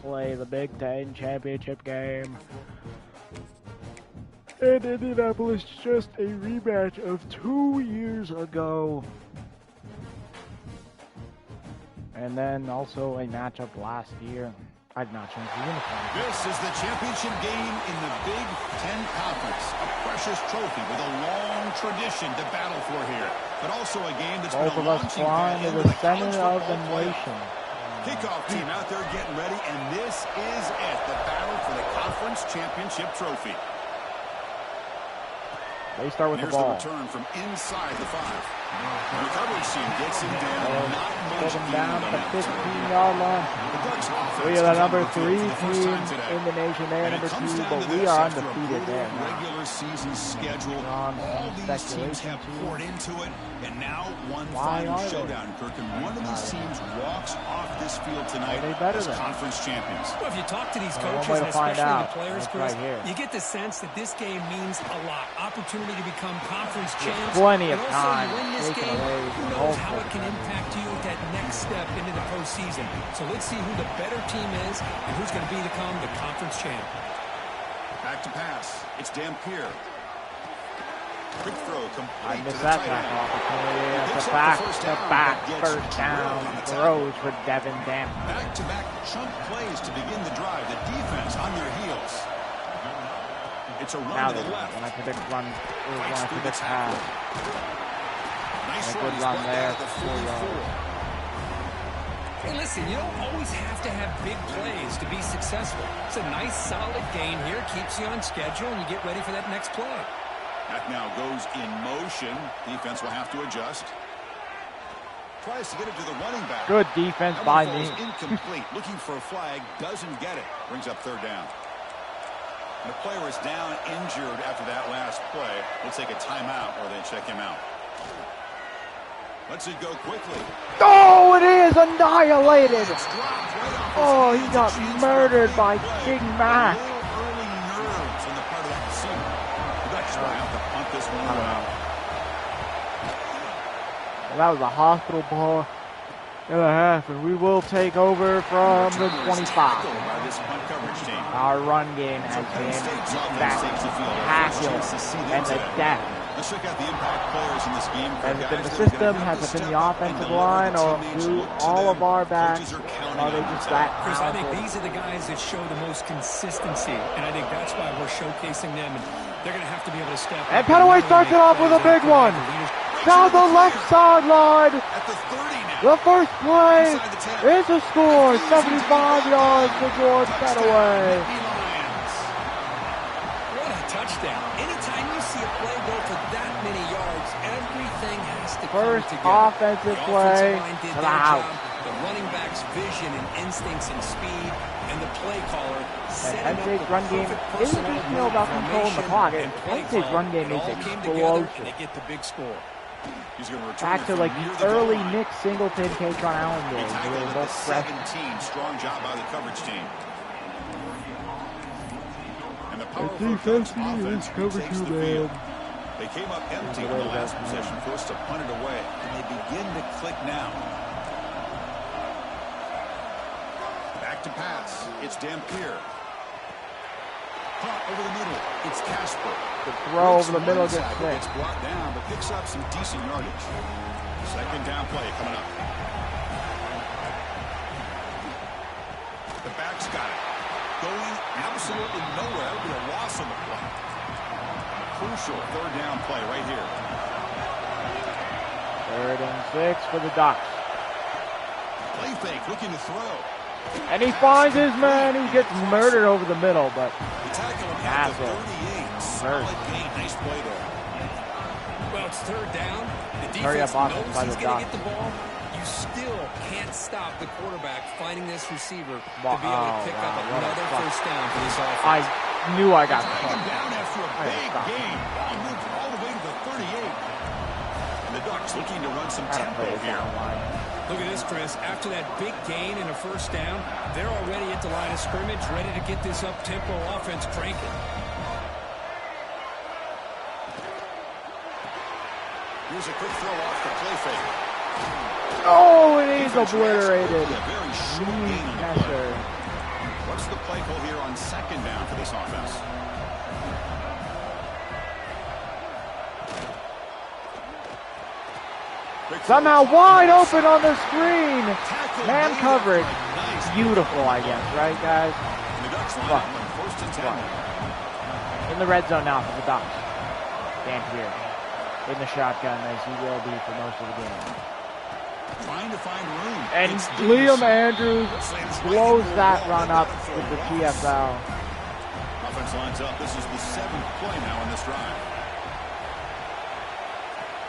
Play the Big Ten championship game. And Indianapolis, just a rematch of 2 years ago. And then also a matchup last year. I'd not change the uniform. This is the championship game in the Big Ten Conference. A precious trophy with a long tradition to battle for here. But also a game that's both been of us flying to the center of the nation. Kickoff team out there getting ready, and this is it. The battle for the conference championship trophy. They start with Here's the ball. The return from inside the 5. The recovery team gets him down. Not much down at the 15-yard line. We are the number 3 team in the nation. They are number 2, but we are undefeated there. Regular season schedule. All these teams have poured into it, and now one final showdown, Kirk. And one of these teams walks off this field tonight as conference champions. Well, if you talk to these coaches, and especially the players, Chris, you get the sense that this game means a lot. Opportunity to become conference champs. Plenty of time. You win this game, who knows how it can impact you at that next step into the postseason. So let's see who the better team is and who's going to become the conference champ. Back to pass. It's Dampier. Quick throw complete. I missed that opportunity. It's a back first down. Throws for Devin Dampier. Back-to-back chunk plays to begin the drive. The defense on their heels. It's a run to the left. When I predict run, when I predict pass. Nice a good run there. 4 yards. Hey, listen, you don't always have to have big plays to be successful. It's a nice, solid gain here. Keeps you on schedule, and you get ready for that next play. That now goes in motion. Defense will have to adjust. Tries to get it to the running back. Good defense by me. Incomplete. Looking for a flag. Doesn't get it. Brings up third down. And the player is down injured after that last play. We'll take a timeout or they check him out. Let's it go quickly. Oh, it is annihilated. Oh, he got murdered by King Mac. Early nerves on the part of that receiver. The Ducks will have to punt this one around. Well, that was a hospital ball and a half, and we will take over from the 25. Our run game has been spectacular, and the depth. Let's check out the impact players in this game. Has it been the system? Has it been the offensive line? Or do all of our backs? Are they just that Chris, I think powerful? these are the guys that show the most consistency, and I think that's why we're showcasing them. And they're going to have to be able to step up. And Petaway starts it off with a big one. Down the left sideline. At the 30 now. The first play is a score. 75 yards for George Petaway. What a touchdown. Anytime you see a play go for that many yards, everything has to First come together. offensive The play offensive line did to the their house. job. The running back's vision and instincts and speed, and the play caller set Penn up State's the run game perfect isn't personnel just about controlling the clock. and play Penn State's call. run game It is all came together, and explosive. they get the big score. He's going to return Back it to from like near the the goal early line. Nick Singleton, Katron Allen days. They Tackled were at both the fresh. 17. Strong job by the coverage team. And the powerful defense offense is cover takes two the man. field. They came up empty on the last possession, forced to punt it away, and they begin to click now. Back to pass. It's Dampier. Punt over the middle. It's Casper. The throw over the Breaks middle one gets tackle, thick. gets brought down, but picks up some decent yardage. Second down play coming up. The back's got it. Going absolutely nowhere. That would be a loss on the play. Crucial third down play right here. 3rd and 6 for the Ducks. Play fake, looking to throw. And he finds his man. He gets murdered over the middle, but The tackle him at the 38. Solid gain. Nice play there. Well, it's third down. The Hurry defense up, knows offense by he's the going to Ducks. get the ball. You still can't stop the quarterback finding this receiver Wow, to be able to pick wow, up what a another fuck. first down for this offense. I knew I got Dragging fucked. down after a I big stopped. gain. Ball moved all the way to the 38. And the Ducks looking to run some I don't tempo play here. down line. Look at this, Chris. After that big gain and a first down, they're already at the line of scrimmage, ready to get this up-tempo offense cranking. Here's a quick throw off the play fake. Oh, and he's obliterated. A very short gain on the play. Messer. What's the play call here on second down for this offense? Somehow wide open on the screen. Tackle Man made coverage. up. Nice. Beautiful, I guess, right, guys? And the Ducks line Fuck. up on first and 10. Fuck. In the red zone now for the Ducks. Dampier in the shotgun as he will be for most of the game. Trying to find room. And It's Liam Davison. Andrews Slams right blows into a that wall. run They up got it with for the a loss. TFL. Offense lines up. This is the 7th play now in this drive.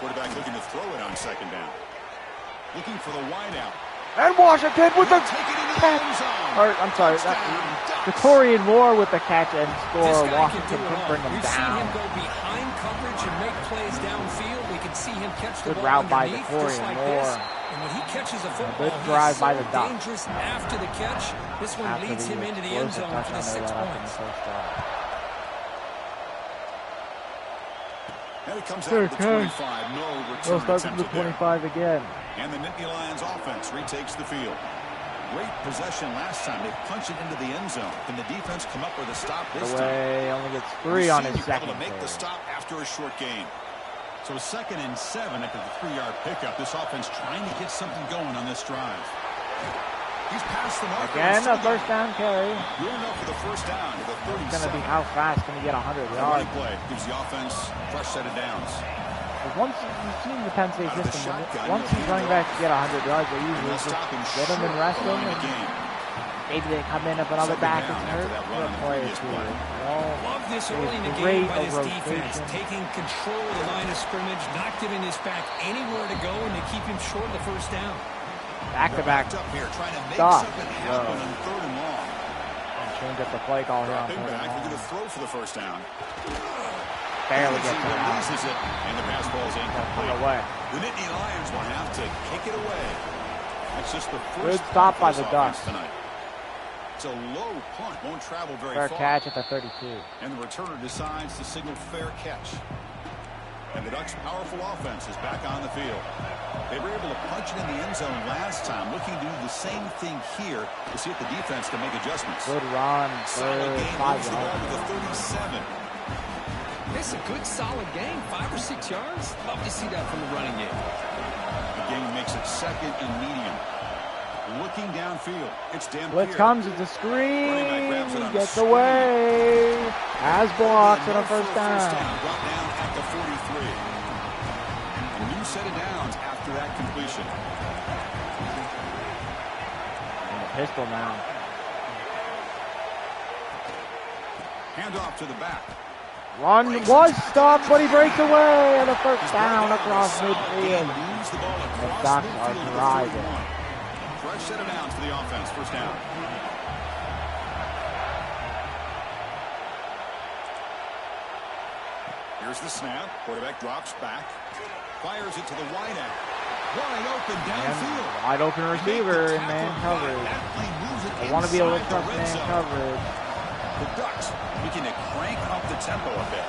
Quarterback looking to throw it on second down. Looking for the wideout. And Washington with the Take it into the catch. end zone. Or, I'm sorry, Touchdown, Ducks. Victorian Moore with the catch and This score. guy Washington can do it can all. bring him We've seen him down. go behind coverage and make plays downfield. We can see him catch the Good ball route by underneath, Victorian just like Moore. this. And when he catches a football, good drive he's by so the Ducks. dangerous after the catch. This one After leads him into the end explosive zone for the touchdown they 6 let up in the points. first drive. Now he comes out Sure, of the okay. 25. No return We'll start from the attempted there. 25 again. And the Nittany Lions offense retakes the field. Great possession last time. They punch it into the end zone. Can the defense come up with a stop this time? Away only gets 3 on his Able second to make the carry. stop after a short gain. So 2nd and 7 after the 3-yard pickup. This offense trying to get something going on this drive. He's past the mark. Again, a first down carry. Good enough for the first down to the It's going to 37. be how fast can he get 100 The yards. running play gives the offense a fresh set of downs. Once you've seen the Penn State system, once these running backs get 100 yards, they usually just get them and rest them, and maybe they come in if another back is hurt. They'll play it too. Love this early in the game by this defense, taking control of the line of scrimmage, not giving this back anywhere to go, and they keep him short of the first down. Back-to-back up here, trying to make stuff. something happen on 3rd and long. Change up the play call here on Dropping 3rd and back, long. looking to throw for the first down. Barely gets it out. Releases it, and the pass ball is incomplete. Away. The Nittany Lions will have to kick it away. That's just the first Good stop by the Ducks. tonight. It's a low punt, won't travel very Fair far. catch at the 32. And the returner decides to signal fair catch. And the Ducks' powerful offense is back on the field. They were able to punch it in the end zone last time, looking to do the same thing here to see if the defense can make adjustments. Good run. Solid Good game, 5 moves the ball to the yards. 37. It's a good, solid game. 5 or 6 yards. Love to see that from the running game. The game makes it 2nd and medium. Looking downfield, it's Dan Blitz Pierre. comes, it's a screen. Grabs it on He gets a screen. away. Has blocks and a first down. Brought down at the 43. A new set of downs after that completion. And a pistol now. Handoff to the back. Run was stopped, but he breaks away and a first down across midfield. Moves the ball The across Ducks midfield are to the driving. 41. Fresh set of downs for the offense. First down. Here's the snap. Quarterback drops back. Fires it to the wide out. Wide open downfield. And wide open receiver in man coverage. I want to be able to trust man coverage. The Ducks looking to crank up the tempo a bit.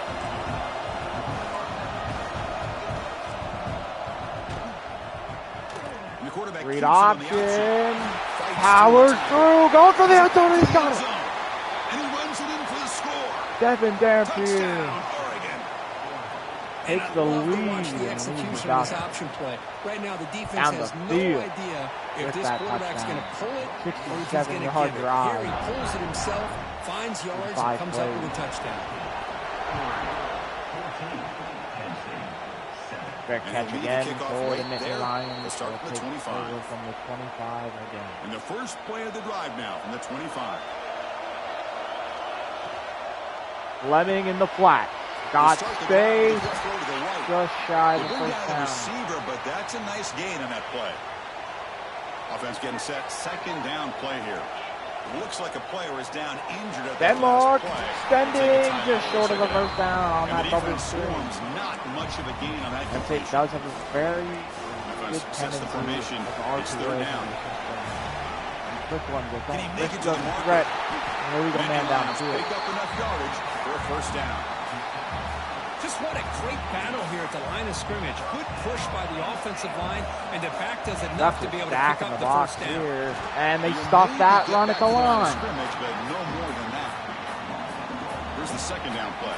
And the quarterback Read keeps it on the option. outside. Powers through. Going for the end zone. And he's got it. And he runs it in for the score. Devin Dampier Touchdown, Oregon. takes the Love to lead. watch the and execution leads of the this Ducks. option play. Right now, the defense Down has the no field idea if with this that quarterback's going to touchdown. pull it or if he's going to 67-yard give it. drive. Here he pulls it himself, finds yards, and 5 comes up plays. with a touchdown. Fair And catch he'll lead the again kickoff for the right Nittany there. Lions. They'll start from the They'll take 25. over from the 25 again. And the first play of the drive now from the 25. Fleming in the flat. Got space. Just shy of the Bring first down the down. receiver, but that's a nice gain on that play. Offense getting set. 2nd down play here. It looks like a player is down injured at Denmark the last play. extending just short of the first down on And that the double defense screen. swarms not much of a gain on that Penn State completion. does have a very good Offense sets the tendency formation. of It's RPA. 3rd down. Quick ones that Can he don't make risk it to the the mark? threat. And we go man down the field. Pick up enough yardage for a first down. Just what a great battle here at the line of scrimmage. Good push by the offensive line, and the back does enough to be able to Back pick in up the the box first down. here. And they You're stop made that to get run back at the to line of line. Scrimmage, but no more than that. Here's the 2nd down play.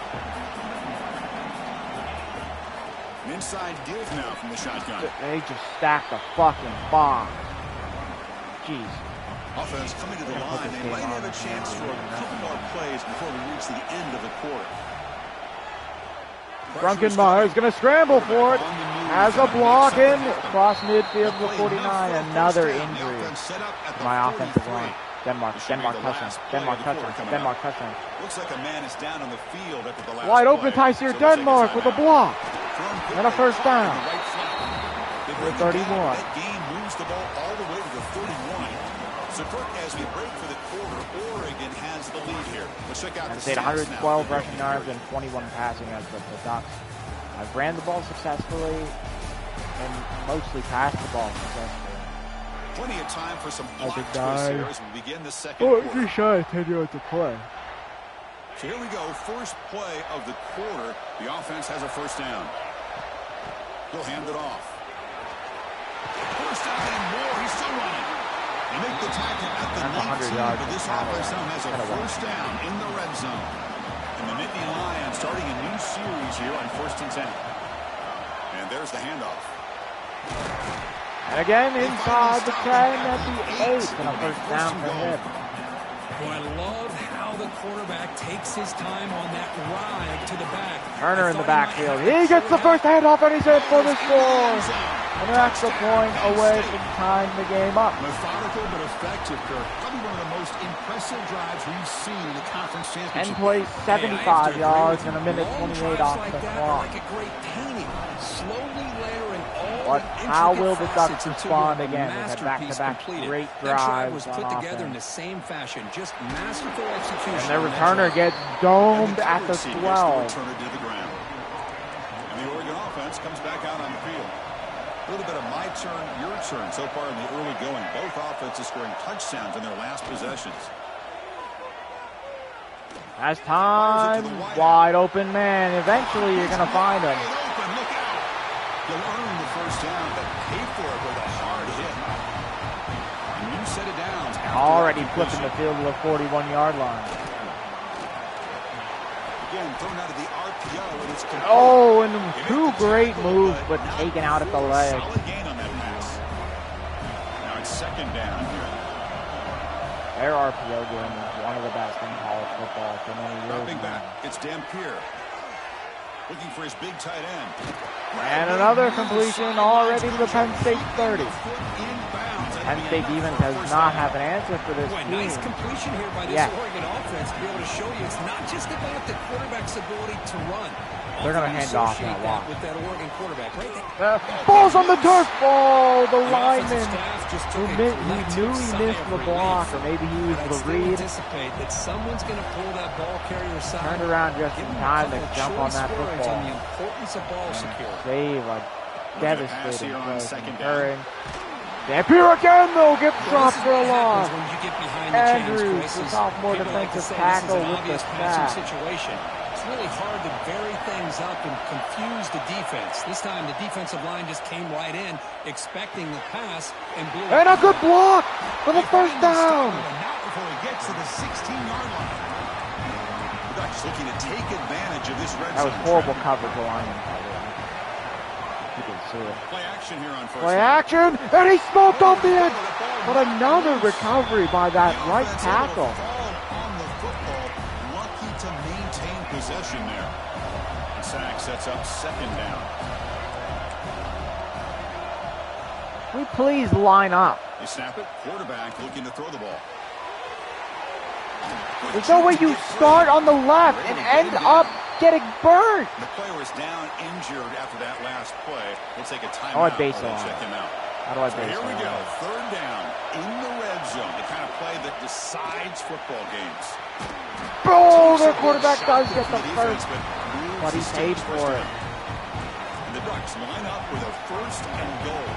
An inside give now from the shotgun. They just stacked the fucking box. Jeez. Offense coming to the Gonna put line. this They game might on have a the chance field. for a couple more plays before we reach the end of the quarter. Drunkenmeyer's going to scramble for it. Has a block in. Across midfield to the 49. Another injury to my offensive line. Denmark touchdown. Denmark touchdown. Looks like a man is down on the field after the last Wide open play. Tyseer So we'll take Denmark with a timeout. block. Thrown And a first quickly, down. on the right flank. They bring For it down. 31. That gain moves the ball all the way to the 31. So, Kirk, as we break for the quarter, Oregon has the lead here. Let's check out Penn the State stats 112 now. rushing yards and 21 passing yards, but the Ducks have ran the ball successfully and mostly passed the ball successfully. Plenty of time for some As block a twists guy. here as we begin the second quarter. shy of 10 yards to play. So here we go. First play of the quarter. The offense has a first down. He'll hand it off. First down and more. He's still running. They make the tackle at the That's 19, 100 yards but this of power. offense now has a Kinda first down in the red zone. And the Nittany Lions starting a new series here on 1st and 10. And there's the handoff. And again, inside the 10 at the 8, and a first down for him. Well, I love how the quarterback takes his time on that ride to the back. Turner in the backfield. He gets the first handoff and he's in for the score. An extra point away from tying the game up. Methodical but effective, Kirk. Probably one of the most impressive drives we've seen in the conference championship. 10 plays, 75 yards, and a minute 28 off the clock. Like a great painting, slowly layering all. But how will the Ducks respond again? They've had back-to-back great drives was on put together in the offense. same fashion, just masterful execution. And their returner gets domed at the 12. Returner to the ground. And the Oregon offense comes back out on the field. A little bit of my turn, your turn so far in the early going. Both offenses scoring touchdowns in their last possessions. Has time, wide open man. Eventually you're going to find him. Open, look out. You'll earn the first down, but pay for it with a hard hit. A new set of downs. Already flipping the field to the 41-yard line. Again, thrown out of the RPO, and it's complete. Oh, and two great moves, but taken out at the leg. Solid gain on that pass. Now it's second down here. Their RPO game is one of the best in college football for many years. Dropping back, it's Dampier. Looking for his big tight end. And another completion already to the Penn State 30. Penn State defense does not have an answer for this team. Nice completion here by this Oregon offense to be able to show you it's not just about the quarterback's ability to run. They're going to hand off that walk. With that Oregon quarterback, right? Ball's on the turf. Oh, the lineman who knew he missed the block, or maybe he was the read. Anticipate that someone's going to pull that ball carrier side. Turned around just in time to jump on that football. On the importance of ball security. Save a devastating play. Dampier again, though, gets dropped for a loss. Andrews, the sophomore defensive tackle with the sack. It's really hard to vary things up and confuse the defense. This time the defensive line just came right in, expecting the pass, and blew it. And a good block for the first down. Not before he gets to the 16-yard line. The Ducks looking to take advantage of this red zone. That was horrible coverage of lineman, by the way. You can see it. Play action here on first. Play action, and he smoked off the edge. But another recovery by that right tackle. On the football, lucky to maintain possession there. And sack sets up second down. Can we please line up? You snap it, quarterback looking to throw the ball. There's no way you start on the left and end up getting burned. The player was down injured after that last play. We'll take a timeout. How do I base it on? Check him out. How do I base it Here on? we go. Third down in the red zone. The kind of play that decides football games. Oh, the quarterback does get the first, but he paid for it. And the Ducks line up with a first and goal.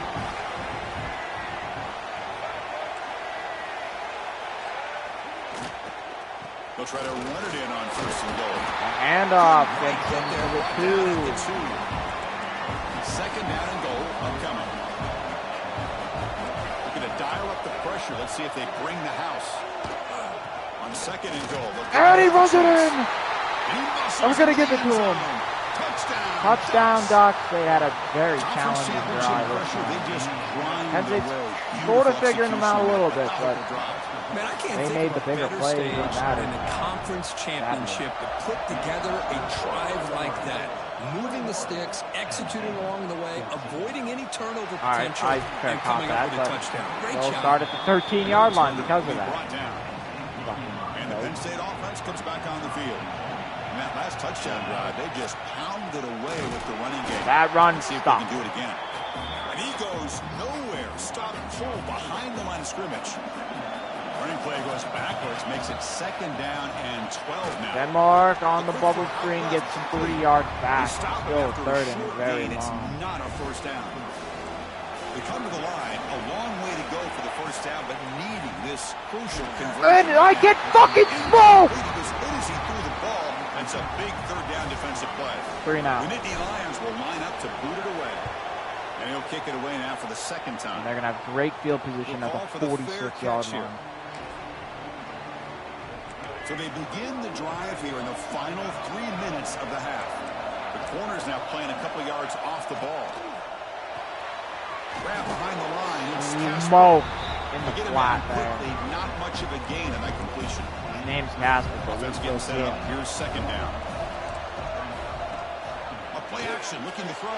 They'll try to run it in on first and goal. Handoff gets into the two. Second down and goal upcoming. Looking to dial up the pressure. Let's see if they bring the house. On second and goal. And he runs it in. I'm going to give it to him. Touchdown, Ducks. They had a very challenging drive. And they sort of figuring them out a little bit, but Man, I can't they made the bigger plays stage than that. in the conference championship to put together a drive like that. Moving the sticks, executing along the way, avoiding any turnover potential, and coming up with a touchdown. Great they'll job. start at the 13-yard line because of that. And the Penn State offense comes back on the field. And that last touchdown drive, they just pounded away with the running game. That run See if they stopped. can do it again. And he goes nowhere. Stop pull behind the line of scrimmage. Running play goes backwards, makes it second down and 12 now. Denmark on the bubble screen gets some 3 yards back. Still third and very It's long. not a first down. They come to the line, a long way to go for the first down, but needing this crucial conversion. And I get fucking smoked! As good as he threw the ball, it's a big third down defensive play. 3 now. The Nittany Lions will line up to boot it away. And he'll kick it away now for the second time. And they're going to have great field position at the 46-yard line. So they begin the drive here in the final 3 minutes of the half. The corner's now playing a couple yards off the ball. Grab behind the line. It's Smoke. in the flat there. Not much of a gain in that completion. His name's Casper, but Offense getting set up. Here's second down. A play action, looking to throw.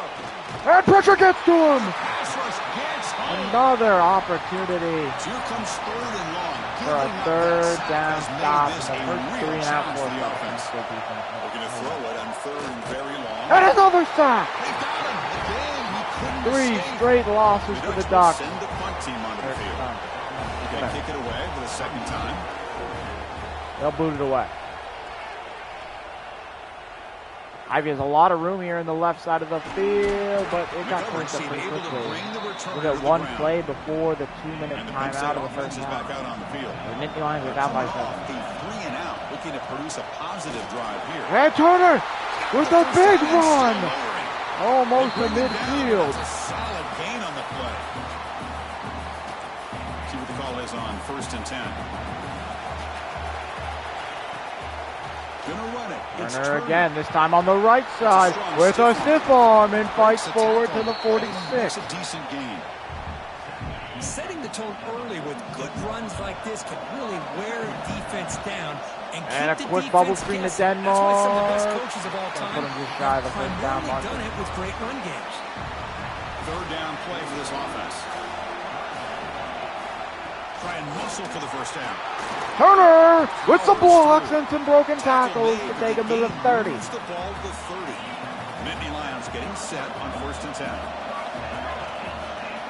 And pressure gets to him. Pass rush gets home. Another opportunity Here comes third and long. for a third down stop in the first 3.5 for the quarters. offense. We're going to throw it on third and very long. And another sack. They got him. Again, he couldn't 3 escape. straight losses for the Ducks. Send the punt team onto the field. They're going to kick it away for the second time. They'll boot it away. Ivy has a lot of room here in the left side of the field, but it got pushed up pretty quickly. Look at one play before the 2-minute timeout of the first half. The Nittany Lions are down by 7. A 3-and-out, looking to produce a positive drive here. And Turner with a big run, almost to midfield. That's a solid gain on the play. See what the call is on 1st and 10. Gonna run it. Turner again, this time on the right side with a stiff arm and fights forward to the 46. That's a decent gain. Setting the tone early with good runs like this can really wear a defense down and a keep quick the bubble defense screen to guessing. Denmark. That's why some of the best coaches of all time Put him just shy of a first down primarily marker. done it with great run games. Third down play for this offense. Try and muscle for the first down. Turner with the blocks and some broken tackles to take him to the 30. Moves the ball to 30. Nittany Lions getting set on 1st and 10.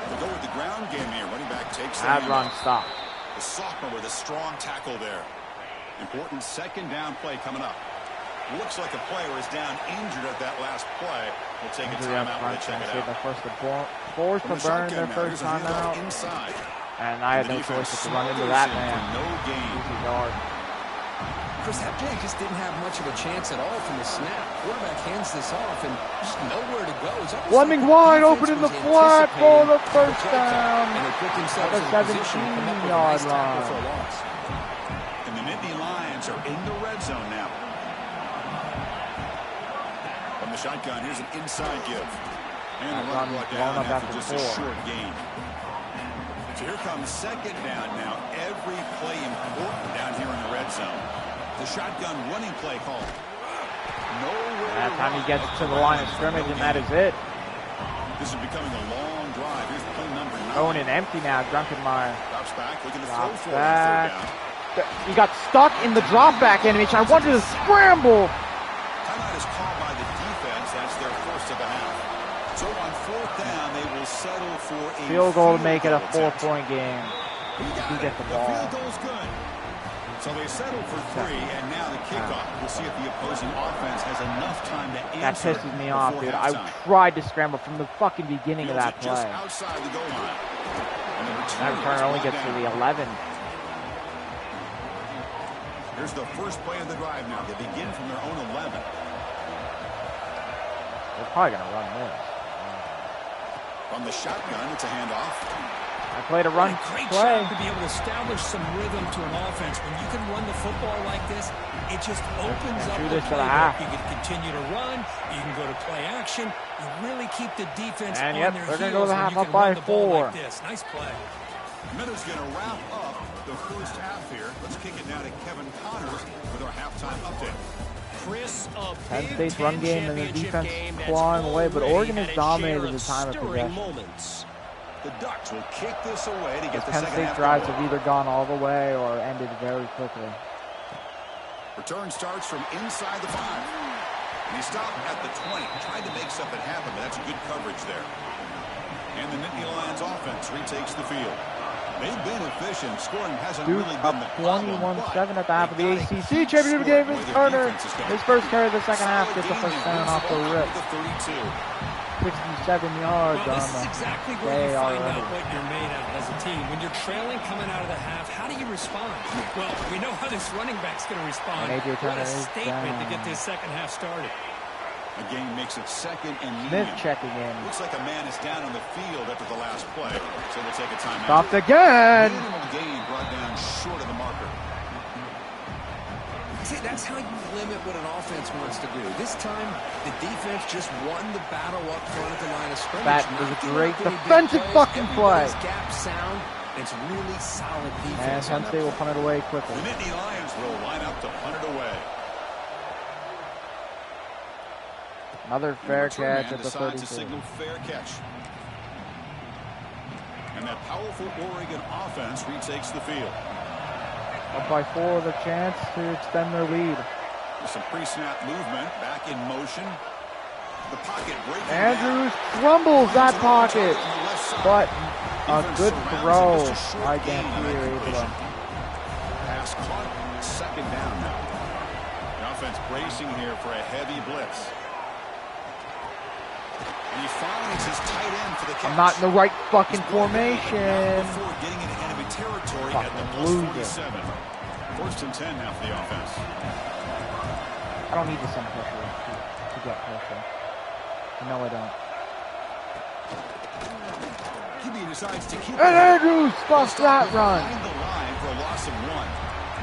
They'll go with the ground game here. Running back takes the That run handoff. stop. The sophomore with a strong tackle there. Important second down play coming up. Looks like a player is down injured at that last play. We'll take a timeout when they check it out. Forced to burn their first time out. Inside. And I had no choice but to run into that man. No gain. Easy yard. Chris, that play just didn't have much of a chance at all from the snap. Quarterback hands this off and just nowhere to go. Fleming wide open in the flat for the first down. And they put themselves At in the a position to come up with a 17-yard nice tackle for a line. loss. And the Nittany Lions are in the red zone now. From the shotgun, here's an inside give. And the run brought down after just a short gain. So here comes second down now. Every play important down here in the red zone. The shotgun running play call. Nowhere. That time he gets to the line of scrimmage, and that is it. This is becoming a long drive. Here's play number 9. Going in empty now, Drunkenmeyer. Drops back, looking to throw Drops for back. third down. He got stuck in the drop back animation. I wanted to scramble. Timeout is called by the defense. That's their first of the half. So on 4th down, they will settle for a Field goal to make it a attempt. 4-point game. He You get the The ball. field goal's good. So they settle for 3, and now the kickoff. We'll see if the opposing offense has enough time to That answer pisses me off, before dude. I halftime. tried to scramble from the fucking beginning of Fields that it just play. outside the goal line. And the That return only gets to the 11. Here's the first play of the drive now. They begin from their own 11. They're probably going to run this. From the shotgun, it's a handoff. I played a run Great play. job to be able to establish some rhythm to an offense. When you can run the football like this, it just opens up do the this for the playbook. half. You can continue to run. You can go to play action. You really keep the defense And on yep, their they're heels. gonna go to the half and you up can by run the ball 4. like this. Nice play. Miller's going to wrap up the first half here. Let's kick it now to Kevin Connors with our halftime update. Chris, a Penn Big State's Ten run game and the championship defense game that's clawing away, but already Oregon had has its dominated share the time of stirring possession. moments. The Ducks will kick this away to get the Penn second State half drives going. have either gone all the way or ended very quickly. Return starts from inside the 5. And he stopped at the 20. Tried to make something happen, but that's good coverage there. And the Nittany Lions offense retakes the field. They've been efficient. Scoring hasn't Duke really up been the problem, 21-7 at the but half of the they gotta ACC keep championship scoring game. the way Is their Turner. defense is going. His first carry of the second half Solid gets the game first here. down Moves off the ball out rip. to the 32. 67 yards Well, on this is the exactly where day you find already. out what you're made of as a team. When you're trailing coming out of the half, how do you respond? Well, we know how this running back's going to respond. And A.J. What Turner a is statement to down. get this second half started. A game makes it second and Smith medium. checking in. Looks like a man is down on the field after the last play, so we'll take a timeout. Stopped again. Minimal gain brought down short of the marker. See, that's how you limit what an offense wants to do. This time, the defense just won the battle up front at the line of scrimmage. That was Not a giving great up any big defensive plays. fucking play. Everybody's gap sound, It's really solid defense. And Penn State will punt it away quickly. The Nittany Lions will line up to punt it away. Another fair catch at the decides 34. to signal fair catch. And that powerful Oregon offense retakes the field. Up by 4 with a chance to extend their lead. With some pre-snap movement, back in motion. The pocket breaking. Andrews crumbles that pocket, but a good throw by Dampier. Pass caught, second down now. The offense bracing here for a heavy blitz. And he finds his tight end for the catch. I'm not in the right fucking formation. Before getting into enemy territory at the +47. First and 10 now for the offense. I don't need to send pressure to get pressure. No, I don't. QB decides to keep And Andrews stuffs that run. behind the line for a loss of 1.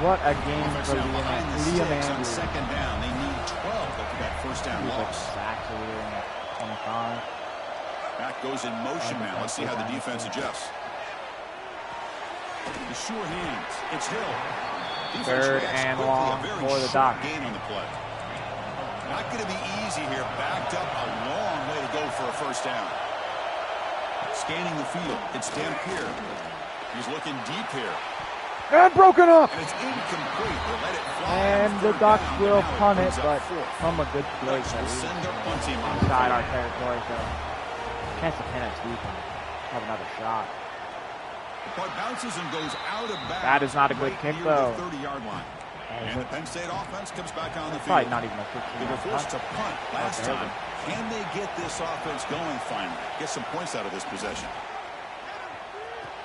What a game for Liam Andrews. on second down. They need 12 after that first down loss. Exactly at 25. Back goes in motion now. Let's see how the defense adjusts. The sure hands. It's Hill. Third and long for the Doc. Gain on the play. Not going to be easy here. Backed up a long way to go for a first down. Scanning the field. It's Dampier. He's looking deep here. And broken up. And it's incomplete. They let it fly. And the Ducks will punt it, but from a good place Will send their punt team on inside our territory. So chance to Penn State have another shot. The punt bounces and goes out of bounds. That is not a good kick, though. 30-yard line. And the Penn State offense comes back on the field. Probably not even a 15. They were forced to punt last time. Can they get this offense going finally? Get some points out of this possession.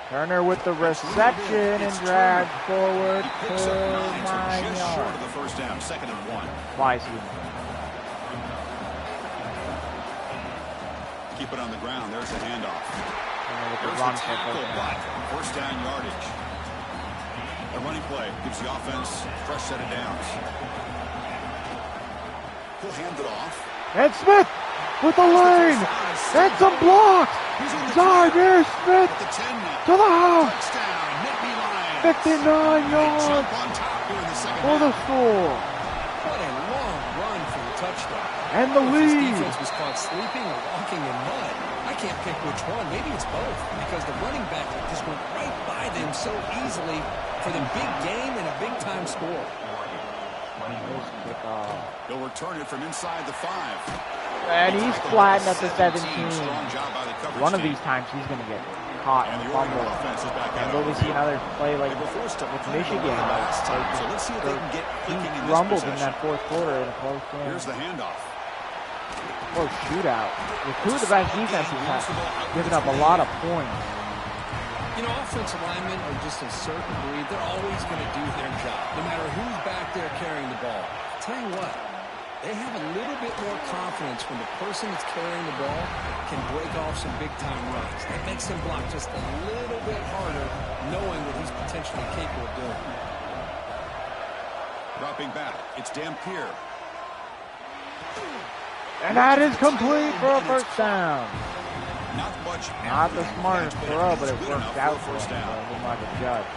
Turner with the reception and drag forward to 9 just yards. short of the first down, 2nd and 1. Why is he? Keep it on the ground. There's the handoff. With the There's run the tackle, but first down yardage. The running play gives the offense a fresh set of downs. He'll hand it off. And Smith with the lane. And some blocks. Xavier Smith to the house. 59 yards for the score. What a long run for the touchdown. And the lead. This defense was caught sleeping or walking in mud. I can't pick which one. Maybe it's both, because the running back just went right by them so easily for the big game and a big-time score. He'll return it from inside the 5. And he's flattened at the 17. One of these times he's going to get caught and fumble. And will we see another play like with Michigan? He rumbled in that fourth quarter in a close game. Here's the handoff. Oh, shootout. With two of the best defenses have given up a lot of points. You know, offensive linemen are just a certain breed. They're always going to do their job, no matter who's back there carrying the ball. I'll tell you what, they have a little bit more confidence when the person that's carrying the ball can break off some big-time runs. That makes them block just a little bit harder, knowing what he's potentially capable of doing. Dropping back, it's Dampier. And that is complete for a first down. Not the smartest throw, but it worked out for him. We'll like a judge.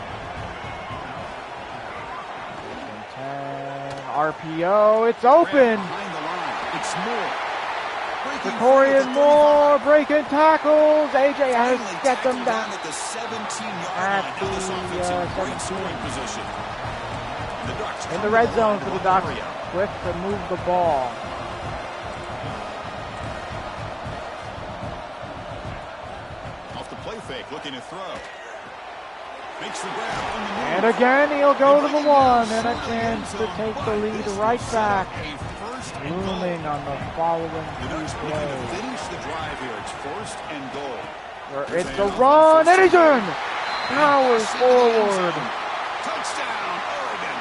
10, RPO, it's open. It's Moore. Victorian Moore breaking tackles. AJ has set them down at the 17-yard at line. the Great scoring 17. position. In the red zone for the Ducks. Quick to move the ball. Fake, looking to throw. Makes the grab on the move. And again, he'll go to the 1, and a chance to take the lead right back. Looming on the following two plays. Finish the drive here. It's 1st and goal. It's the run, and he's in. Powers forward. Touchdown, Oregon.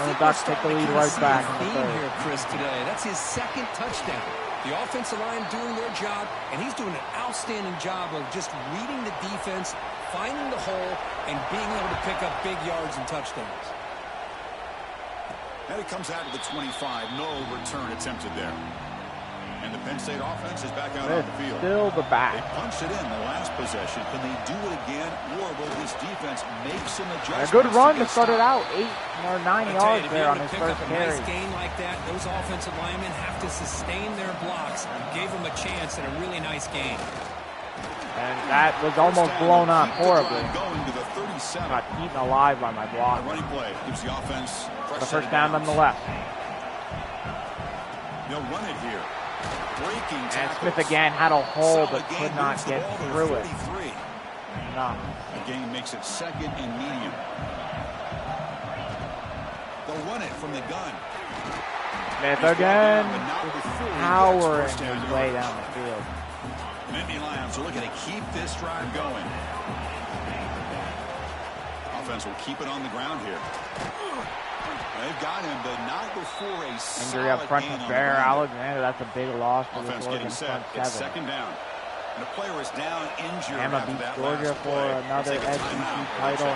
And the Ducks take the lead right back in the third. Here, Chris, today. That's his 2nd touchdown. The offensive line doing their job, and he's doing an outstanding job of just reading the defense, finding the hole, and being able to pick up big yards and touchdowns. Now he comes out of the 25. No return attempted there. And the Penn State offense is back out on the field. Still the back. They punched it in the last possession. Can they do it again, or will this defense make some adjustments? A good run to start it out. 8 or 9 yards there on his first carry. Nice gain like that, those offensive linemen have to sustain their blocks. Gave them a chance and a really nice gain. And that was almost blown up horribly. Going to the 37. Got eaten alive by my block. The running play gives the offense The first down nonetheless. They'll run it here. Breaking And Smith again had a hole but could not get through it. No. The game makes it second and medium. They'll run it from the gun. Smith again powering his way down the field. Nittany Lions are looking to keep this drive going. Offense will keep it on the ground here. They've got him, but not before a injury up front to Bear Alexander. That's a big loss for offense the getting set. It's second down. And the player is down injured. Bama beats Georgia for another SEC title.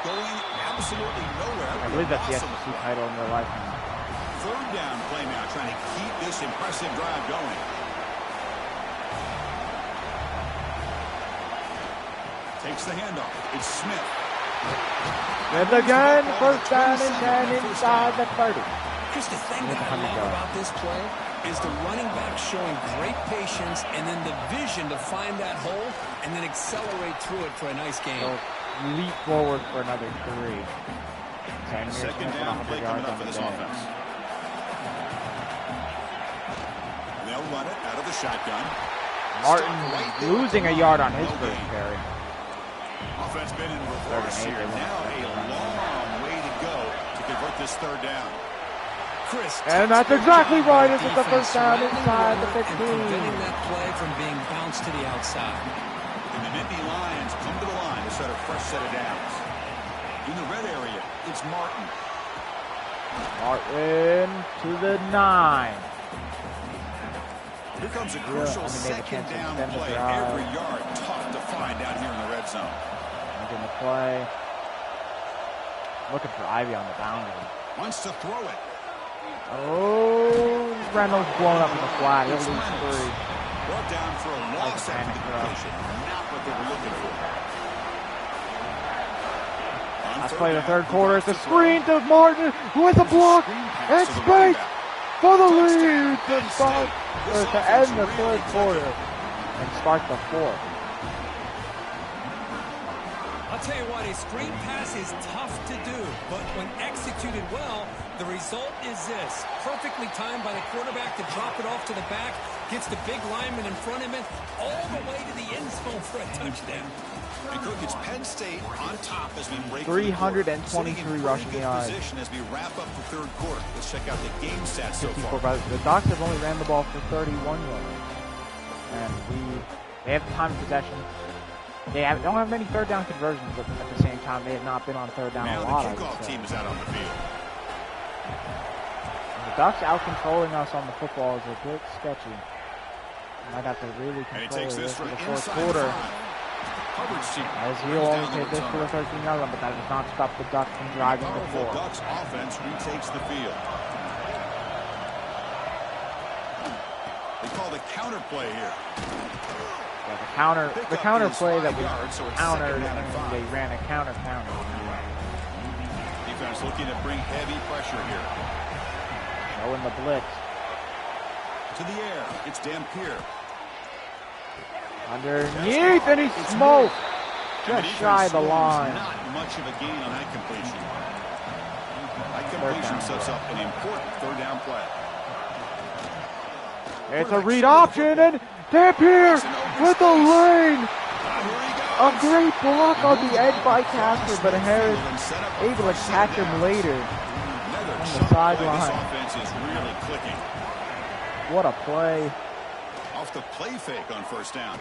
Going absolutely nowhere. I believe that's the SEC title in their lifetime. Third down play now, trying to keep this impressive drive going. Takes the handoff. It's Smith. Smith again. First down and 10 inside the 30. Just the thing that I love about this play is the running back showing great patience and then the vision to find that hole and then accelerate through it for a nice gain. So leap forward for another 3. Second down play coming up for this offense. They'll run it out of the shotgun. Martin losing a yard on his first carry. Offense been in reverse here. Now a long way to go to convert this third down. And that's exactly right. It's the first down inside the 15. Preventing that play from being bounced to the outside. And the Nittany Lions come to the line to set a fresh set of downs. In the red area, it's Martin. Martin to the 9. Here comes a crucial second down play. Every yard tough to find down here in the red zone. Making the play. Looking for Ivy on the boundary. Wants to throw it. Oh, Reynolds blown up in the flat. He'll lose 3. Brought down for a loss after the completion. Not what they were looking for. Let's play the third quarter. It's a screen to Martin with a block and space for the lead to end the third quarter and start the fourth. I'll tell you what, a screen pass is tough to do, but when executed well, the result is this. Perfectly timed by the quarterback to drop it off to the back, gets the big lineman in front of him, all the way to the end zone for a touchdown. And Cook, it's Penn State on top as we break 323 rushing yards. As we wrap up the third quarter. Let's check out the game stats so far. The Ducks have only ran the ball for 31 yards. And they have time of possession. They don't have many third down conversions, but at the same time, they have not been on third down a lot. Now the kickoff team is out on the field. The Ducks out-controlling us on the football is a bit sketchy. Might have to really control this for the fourth quarter. As he'll only take this to the 13-yard line, but that does not stop the Ducks from driving the four. The Ducks offense retakes the field. They call the counter play here. Yeah, the counter play that we countered, and they ran a counter. Defense looking to bring heavy pressure here. Showing the blitz. To the air, it's Dampier. Underneath, and he smoked. Just shy of the line. Not much of a gain on that completion. That completion sets up an important third down play. It's a read option, and Dampier with the lane. A great block on the edge by Casper, but Harris able to catch him later on the sideline. This offense is really clicking. What a play. Off the play fake on first down.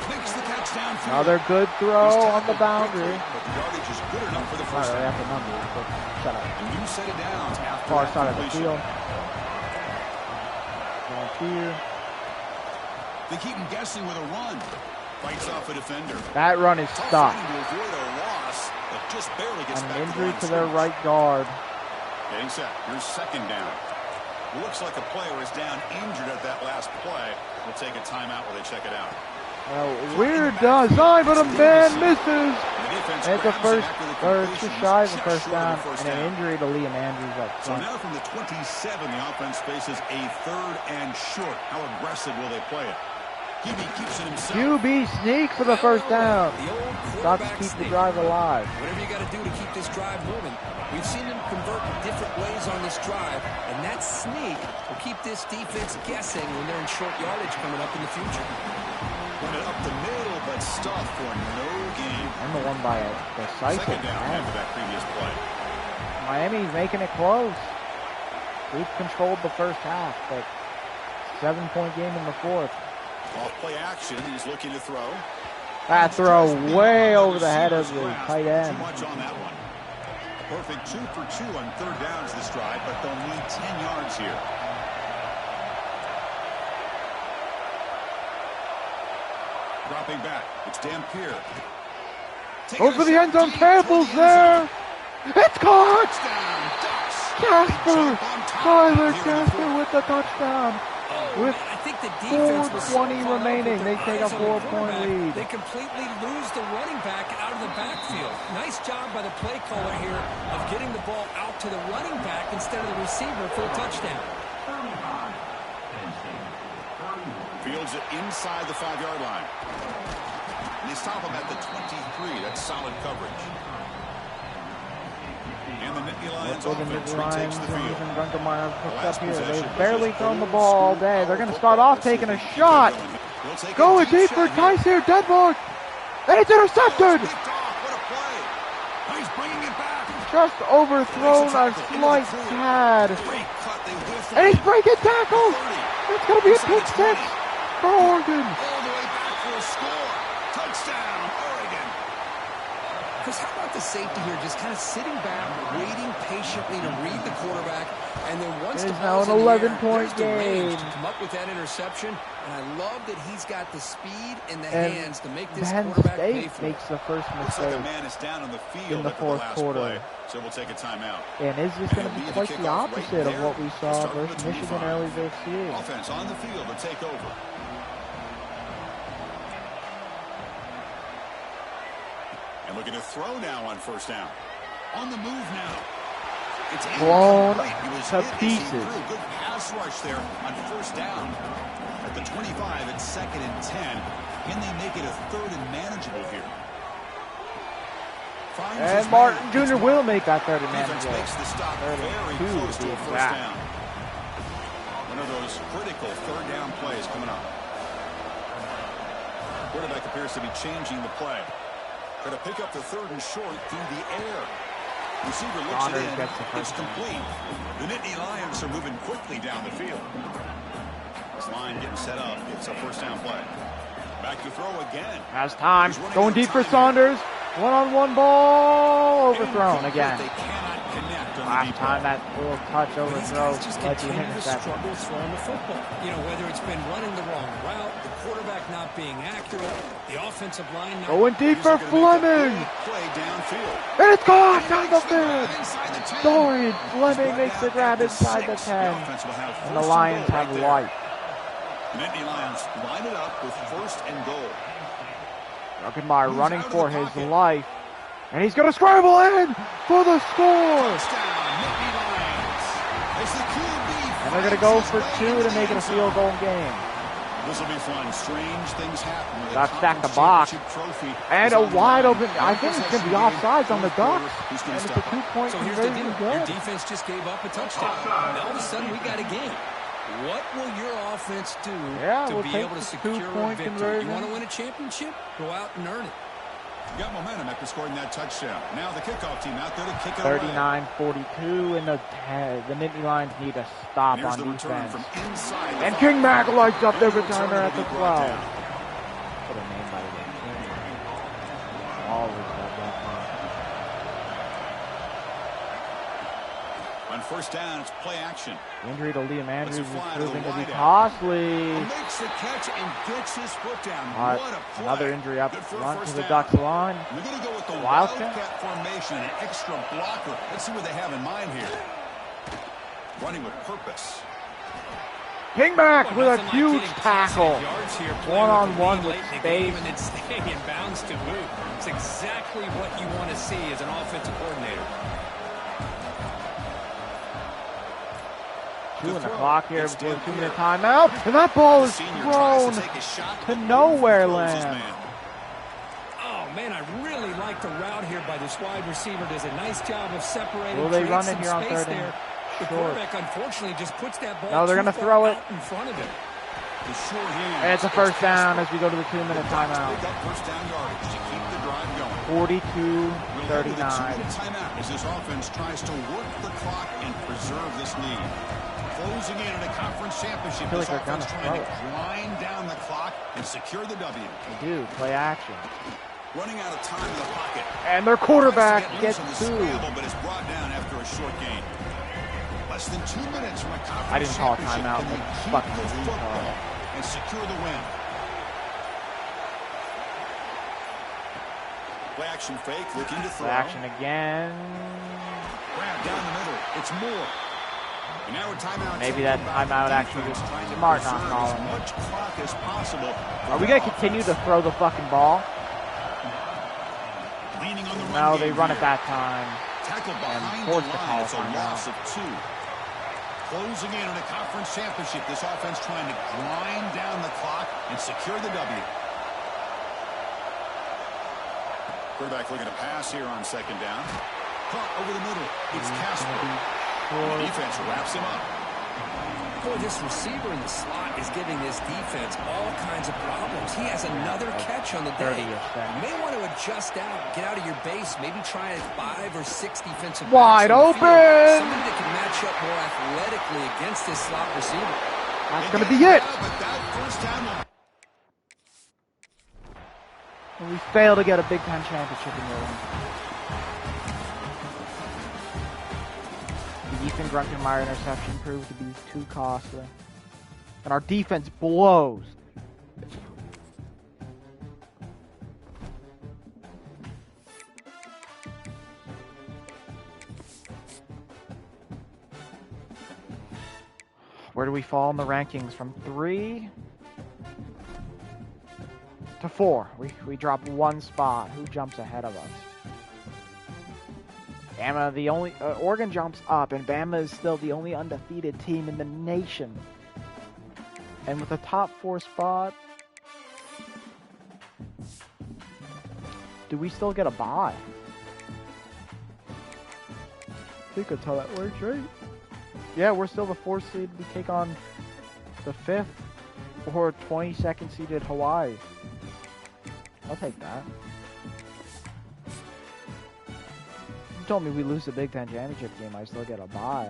Makes the catch downfield. Another good throw on the boundary. But the yardage is good enough for the first down. After numbers, but shut up. A new set of downs after Far that side of the completion. field. Here. They keep him guessing with a run. Fights off a defender. That run is stopped. To avoid a loss, but just barely gets An back injury to to their right guard. Getting set. Here's second down. Looks like a player is down injured at that last play. We'll take a timeout while they check it out. Well, weird design, but a man misses. It's a first, or just shy of a first down, and an injury to Liam Andrews up front. So now from the 27, the offense faces a 3rd and short. How aggressive will they play it? QB keeps it himself. QB sneak for the first down. Got to keep the drive alive. Whatever you got to do to keep this drive moving. We've seen him convert in different ways on this drive, and that sneak will keep this defense guessing when they're in short yardage coming up in the future. Went it up the middle, but stuffed for no gain. And the one by a decisive Second down after that previous play. Miami's making it close. We've controlled the first half, but 7-point game in the fourth. Off play action, he's looking to throw. That throw way over the head of the tight end. Too much on that one. A perfect 2 for 2 on 3rd downs this drive, but they'll need 10 yards here. Dropping back, it's Dampier. Goes for the end zone, Campbell's there. It's caught! Casper! Tyler Casper with the touchdown. With I think the defense 4:20 remaining, they take a 4-point lead. They completely lose the running back out of the backfield. Nice job by the play caller here of getting the ball out to the running back instead of the receiver for a touchdown. Fields it inside the 5-yard line. And they stop him at the 23. That's solid coverage. And the Nittany Lions offense retakes the field. They've barely thrown the ball all day. They're going to start off taking a shot. Going deep for Tice here, Denmark. And it's intercepted. Just overthrown a slight tad. And he's breaking tackles. It's going to be a pick 6 for Oregon. All the way back for a score. Touchdown, Oregon. Chris, how about the safety here, just kind of sitting back, waiting patiently to read the quarterback, and then once the ball's in the air, there's the range to come up with that interception, and I love that he's got the speed and the hands to make this quarterback pay for it. Makes the first Looks like mistake a man is down on the field in the fourth quarter. play, so we'll take a timeout. And is this going to be quite the opposite of what we saw versus Michigan early this year? Offense on the field to take over. And looking to throw now on 1st down. On the move now. It's blown to pieces. Good pass rush there on 1st down. At the 25, it's 2nd and 10. Can they make it a 3rd and manageable here? And Martin Jr. will make that 3rd and manageable. Makes the stop very close to a 1st down. One of those critical 3rd down plays coming up. Quarterback appears to be changing the play. Going to pick up the 3rd and short through the air. Receiver looks it in. It's complete. The Nittany Lions are moving quickly down the field. This line getting set up. It's a 1st down play. Back to throw again. Has time. Going deep for Saunders. One-on-one ball. Overthrown again. They cannot connect on Last time that little touch overthrow led to an interception. Struggle throwing the football. You know, whether it's been running the wrong route, the quarterback not being accurate, the offensive line not... Going deep for Fleming. Play downfield. And it's gone down the field. Dorian Fleming makes the grab inside the 10. And the Lions have light. The Nittany Lions line it up with 1st and goal. Ruckenmeyer running for his life. And he's going to scramble in for the score. And they're going to go for 2 to make it a field goal game. This will be fun. Strange things happen. Got stacked the box. And a wide open. I think it's going to be offsides on the Ducks. And it's a 2-point conversion. Your defense just gave up a touchdown. Now all of a sudden we got a game. What will your offense do to be able to secure a victory? Conversion. You want to win a championship? Go out and earn it. You got momentum after scoring that touchdown. Now the kickoff team out there to kick it 39-42, and the Nittany Lions need a stop on defense. And King Mack lights up their returner at the 12. Put a name by the King. Always love that one. On 1st down, it's play action. Injury to Liam Andrews is proving to be costly. Makes the catch and gets his foot down. What a play. Another injury up front to the Ducks line. We're going to go with the Wildcat formation, an extra blocker. Let's see what they have in mind here. Running with purpose. King back with a huge tackle. One-on-one with space. And then staying in bounds to boot. It's exactly what you want to see as an offensive coordinator. 2 on the clock here before the 2-minute timeout. And that ball is thrown to nowhere land. Oh, man, I really like the route here by this wide receiver. Does a nice job of separating. Will they run it here on 3rd and the quarterback, unfortunately, just puts that ball no, they're going to throw it. In front of him. And it's a first down as we go to the 2-minute timeout. 42-39. Timeout as this offense tries to work the clock and preserve this lead. Closing in on a conference championship, this offense trying to grind down the clock and secure the W. They do. Play action. Running out of time in the pocket. And their quarterback gets 2. But it's brought down after a short gain. Less than 2 minutes from a conference I didn't call a championship. timeout. Can they keep Fucking the football retard. and secure the win? Play action fake, looking to throw. Play action again. Grab down the middle. It's Moore. And now a timeout. Maybe that timeout actually was smart not calling. As much clock as possible. Are we going to continue to throw the fucking ball? Leaning on the run No, they game run here. at that time. Tackle behind force the the line. call It's a timeout. loss of 2. Closing in on a conference championship. This offense trying to grind down the clock and secure the W. Quarterback looking to pass here on 2nd down. Caught over the middle. It's Casper. The defense wraps him up. Boy, this receiver in the slot is giving this defense all kinds of problems. He has another catch on the day. You may want to adjust out, get out of your base, maybe try 5 or 6 defensive backs Wide on the field. open! Somebody that can match up more athletically against this slot receiver. That's going to be it. But that first down will And we fail to get a Big Ten championship in the room. The Ethan Grunkenmeyer interception proved to be too costly. And our defense blows. Where do we fall in the rankings? From 3 to 4. We drop 1 spot. Who jumps ahead of us? Bama, the only Oregon jumps up, and Bama is still the only undefeated team in the nation. And with a top 4 spot, do we still get a bye? I think that's how that works, right? Yeah, we're still the 4th seed. We take on the 5th or 22nd seeded Hawaii. I'll take that. You told me we lose the Big Ten championship game, I still get a bye.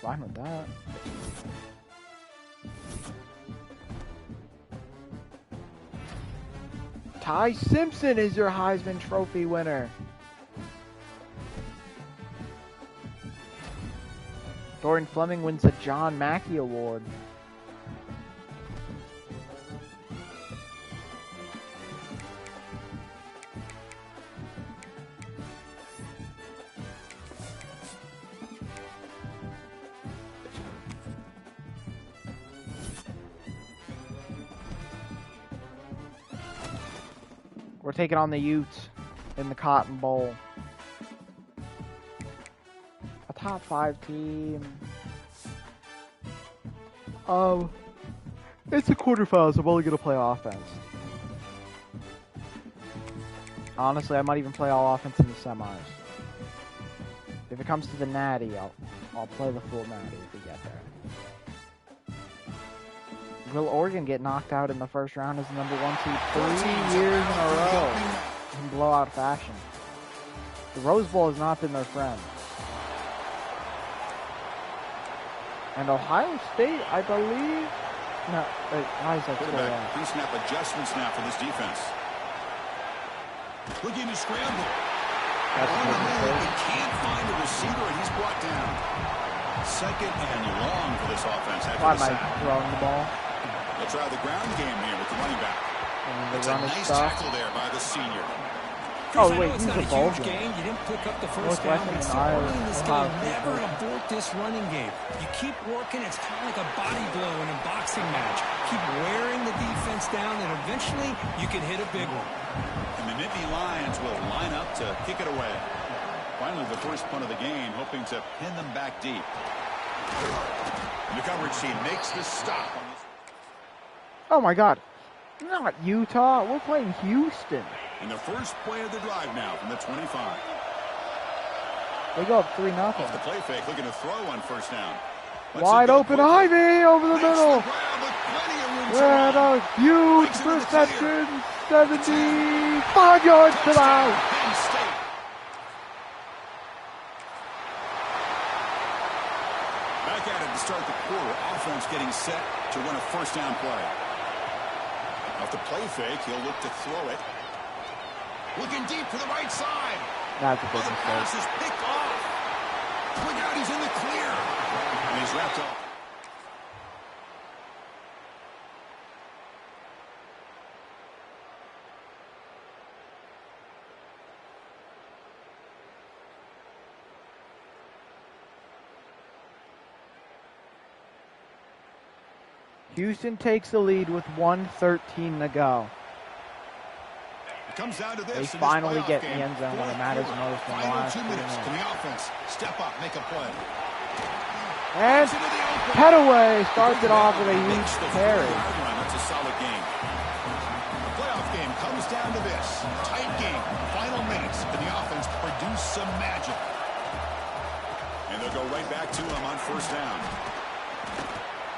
Fine with that. Ty Simpson is your Heisman Trophy winner. Dorian Fleming wins the John Mackey Award. We're taking on the Utes in the Cotton Bowl. A top 5 team. It's the quarterfinals. I'm only going to play offense. Honestly, I might even play all offense in the semis. If it comes to the Natty, I'll play the full Natty if we get there. Will Oregon get knocked out in the first round as the number 1 seed 3 years in a row in blowout fashion? The Rose Bowl has not been their friend. And Ohio State, I believe... No, wait, Isaac. Pre-snap adjustments now for this defense. Looking to scramble. That's On a the good move, mistake. he can't find a receiver, and he's brought down. 2nd and long for this offense after Why the am I sack. throwing the ball? They'll try the ground game here with the running back. And the It's a run is nice stuff. tackle there by the senior. Chris, Oh, I wait, know it's he's not a a bowl huge game. gain. You didn't pick up the first down, Northwestern but it's and so Iowa, early in this Ohio game. State Never bowl. abort this running game. You keep working. It's kind of like a body blow in a boxing match. Keep wearing the defense down, and eventually you can hit a big one. And the Nittany Lions will line up to kick it away. Finally, the first punt of the game, hoping to pin them back deep. And the coverage team makes the stop. Oh my God. Not Utah. We're playing Houston. And the first play of the drive now from the 25. They go up 3-0. Off the play fake, looking to throw on first down. Wide open Ivy over the middle. And a huge reception. 75 yards to the house. Back at it to start the quarter. Offense getting set to run a first down play. Off the play fake, he'll look to throw it. Looking deep for the right side. That's a big The pass mistake. is picked off. Look out, he's in the clear. And he's wrapped up. Houston takes the lead with 1:13 to go. It comes down to this. They in this finally playoff get in game. the end zone when it matters the most. In the Final last 2 minutes. 3 Can minutes. the offense step up, make a play? And Into the open. Petaway starts it off with a huge Makes the carry. 40-yard run. That's a solid game. The playoff game comes down to this. Tight game. Final minutes. Can the offense produce some magic? And they'll go right back to him on first down.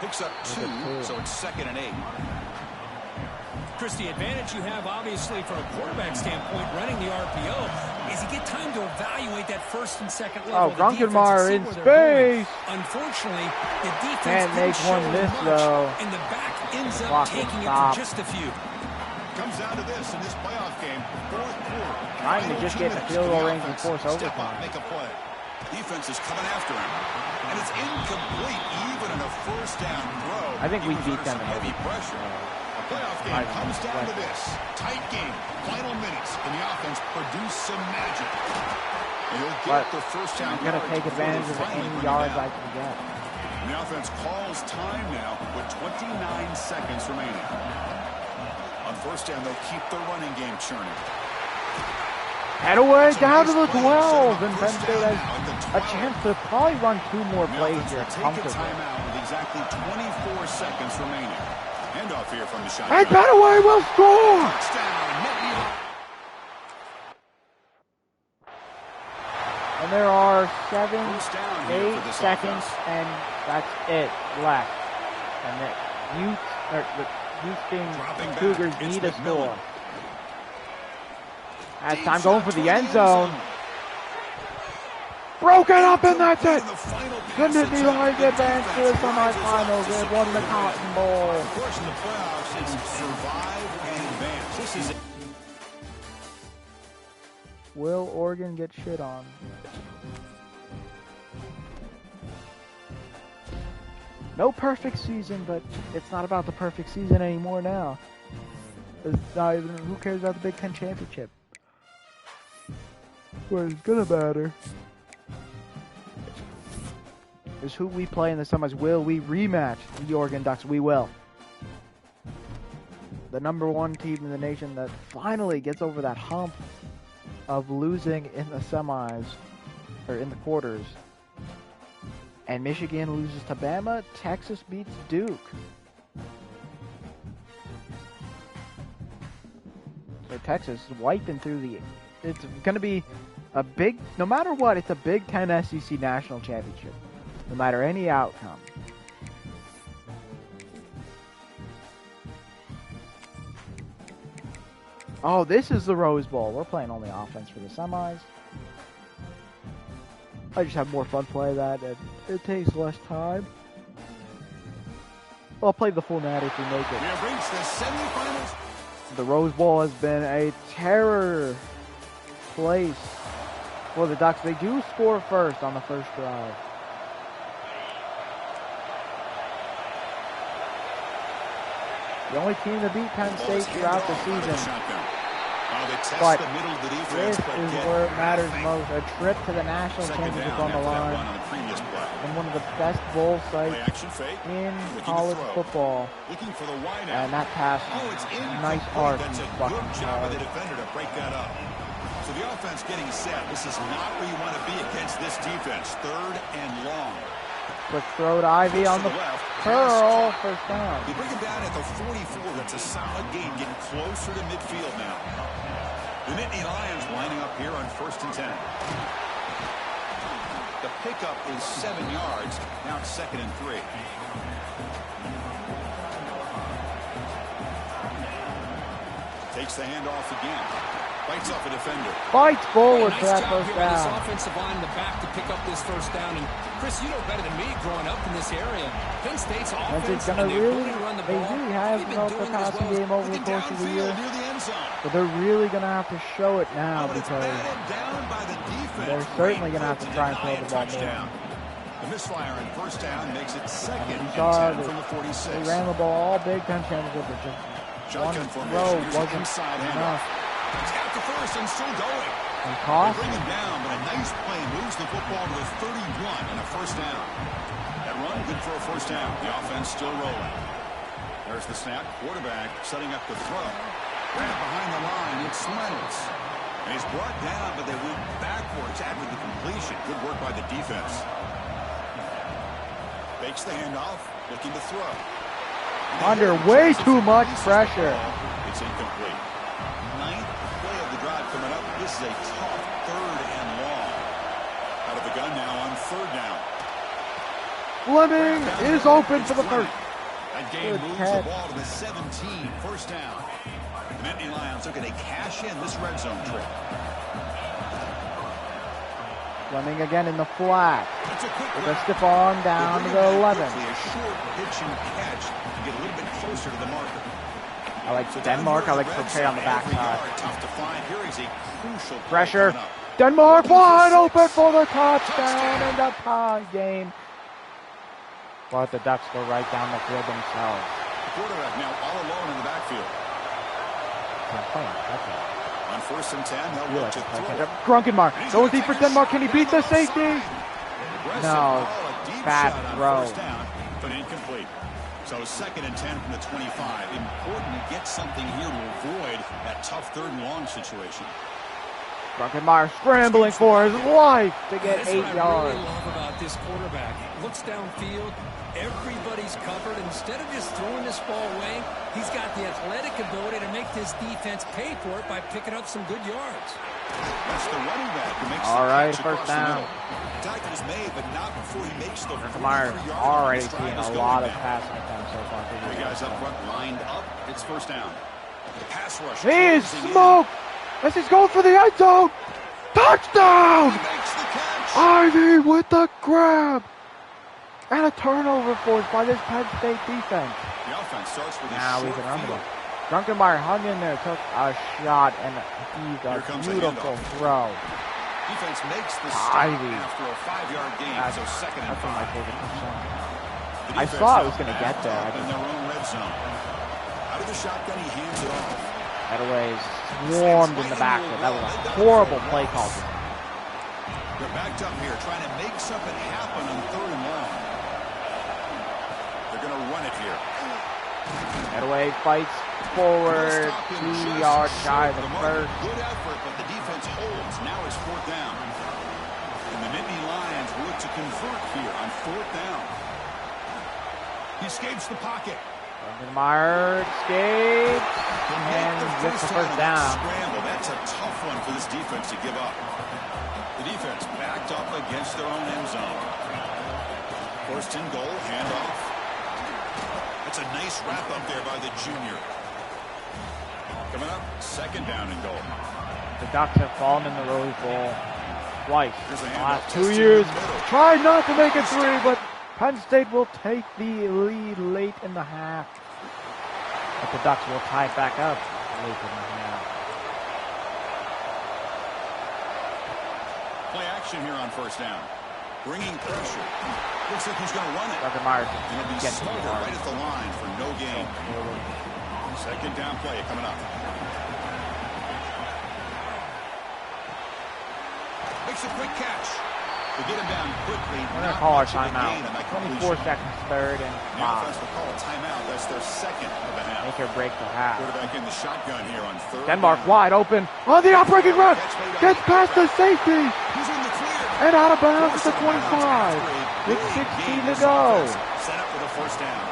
Picks up 2, so it's 2nd and 8. Chris, the advantage you have, obviously, from a quarterback standpoint, running the RPO, is you get time to evaluate that first and second level. Oh, Grunkenmeyer in space. Unfortunately, the defense Can't make didn't one show miss, much, though. and the back ends up Clock taking it stop. for just a few. Comes down to this in this playoff game. 4th quarter. Trying to Final just 2 get in the minutes. field Can goal the range and offense force step overtime. up, make a play. Defense is coming after him. And it's incomplete, even in a first down throw. I think we He was beat under them some in heavy pressure. A playoff game comes down to this. Tight game. Final minutes. Can the offense produce some magic? And he'll get the first down. I'm going to take advantage of any yards I can get. And the offense calls time now with 29 seconds remaining. On first down, they'll keep the running game churning. Petaway down to the 12, and Penn State has a chance to probably run 2 more plays here Take a comfortably. timeout with exactly 24 seconds remaining. Handoff here from the shot. And Petaway will score! Touchdown, Nittany Lions. And there are 7, First down here 8 for this seconds, offense. and that's it left. And the Houston Dropping back. Cougars It's need a McMillan. score. As Deep time shot going for toward the end zone. Broken up, and that's it. The Nittany Lions advance to the semifinals. They've won the Cotton Bowl. Of course, in the playoffs, it's survive and advance. This is Will Oregon get shit on? No perfect season, but it's not about the perfect season anymore now. It's not even, who cares about the Big Ten championship? What is gonna matter is who we play in the semis. Will we rematch the Oregon Ducks? We will. The #1 team in the nation that finally gets over that hump of losing in the semis, or in the quarters. And Michigan loses to Bama, Texas beats Duke. So Texas is wiping through the... It's going to be a big... No matter what, it's a Big Ten SEC National Championship. No matter any outcome. Oh, this is the Rose Bowl. We're playing only offense for the semis. I just have more fun playing that, and it takes less time. I'll play the full natty if we make we it. have reached the semifinals. The Rose Bowl has been a terror place for the Ducks. They do score first on the first drive. The only team to beat Penn State throughout the season. But this is where it matters most. A trip to the national championship on the line in one of the best bowl sites in college football. And that pass, nice arc. So the offense getting set. This is not where you want to be against this defense. 3rd and long. Quick throw to Ivy on the curl, first down. You bring him down at the 44. That's a solid gain, getting closer to midfield now. The Nittany Lions lining up here on 1st and 10. The pickup is 7 yards. Now it's 2nd and 3. Takes the handoff again. Fights off a defender. Fights forward for that first down. This offensive line in the back to pick up this first down. And Chris, you know better than me growing up in this area. Penn State's offense, gonna they really run the they ball. do have developed the passing game over the course of the year. But they're really going to have to show it now because they're certainly going to have to try and throw the ball more. The misfire in first down makes it 2nd and 10 from the 46. They ran the ball all Big Ten championship, but just one throw wasn't enough. It's out to first and still going. And cost. Bring him down, but a nice play moves the football to the 31 and a first down. That run good for a first down. The offense still rolling. There's the snap. Quarterback setting up the throw. Grab behind the line. It's Reynolds. And he's brought down, but they went backwards after the completion. Good work by the defense. Fakes the handoff. Looking to throw. Under way too much pressure. It's incomplete. 9th play of the drive coming up. This is a tough 3rd and long. Out of the gun now on 3rd down. Fleming is open for the first. That game moves the ball to the 17. First down. The Nittany Lions looking to cash in this red zone trip. Fleming again in the flat. With a stiff arm down to the 11. A short pitch and catch to get a little bit closer to the marker. I like Denmark. I like Prepare on the backside. Tough to find. Here is a crucial pressure. Denmark wide open for the touchdown in the tie game. But the Ducks go right down the field themselves. The quarterback now all alone in the backfield. On 1st and 10, they'll look to throw. Grunkenmeyer going deep for Denmark. Can he beat the safety? No. Bad throw. Down, but incomplete. So 2nd and 10 from the 25. Important to get something here to avoid that tough 3rd and long situation. Grunkenmeyer scrambling for his life to get 8 yards. What I really love about this quarterback. He looks downfield. Everybody's covered. Instead of just throwing this ball away, he's got the athletic ability to make this defense pay for it by picking up some good yards. That's the running back who makes all right, first down. Tackle was made, but not before he makes the Grunkenmeyer already seeing a lot of passing attempts so far. Three guys up front lined up. It's first down. The pass rush. He is smoked. As he's going for the end zone. Touchdown! He makes the catch. Ivy with the grab. And a turnover forced by this Penn State defense. The offense starts with a now we short can run the field. ball. Grunkenmeyer hung in there, took a shot, and he's a beautiful throw. Defense makes the stop Ivy. after a 5-yard gain, so 2nd and That's one of my 5. favorite touchdowns. The I defense thought it now was going to get backed there. up in their own red zone. Out of the shotgun, he hands it off. Headaway swarmed in the backfield. That was a horrible play call. They're backed up here, trying to make something happen on 3rd and long. They're going to run it here. Headaway fights forward, 2 yards shy of the first. Good effort, but the defense holds. Now it's 4th down. And the Nittany Lions look to convert here on 4th down. He escapes the pocket. Grunkenmeyer escapes and gets the first down. Scramble. That's a tough one for this defense to give up. The defense backed up against their own end zone. 1st and goal, handoff. That's a nice wrap up there by the junior. Coming up, 2nd down and goal. The Ducks have fallen in the Rose Bowl twice in the last 2 Tested years. in the middle. Tried not to make it 3, but Penn State will take the lead late in the half. But the Ducks will tie it back up late in the half. Play action here on 1st down. Bringing pressure. Looks like he's going to run it. Grunkenmeyer And he'll be gets smothered right at the line for no gain. 2nd down play coming up. Makes a quick catch. To get him down quickly. We're going to call our timeout. 24 seconds, third and 5. The offense will call a timeout. That's their second of the half. Make or break the half. Quarterback in the shotgun here on third. Denmark wide open. On the outbreaking run. Gets past the safety. He's in the clear. And out of bounds at the 25. With 16 to go. Set up for the first down.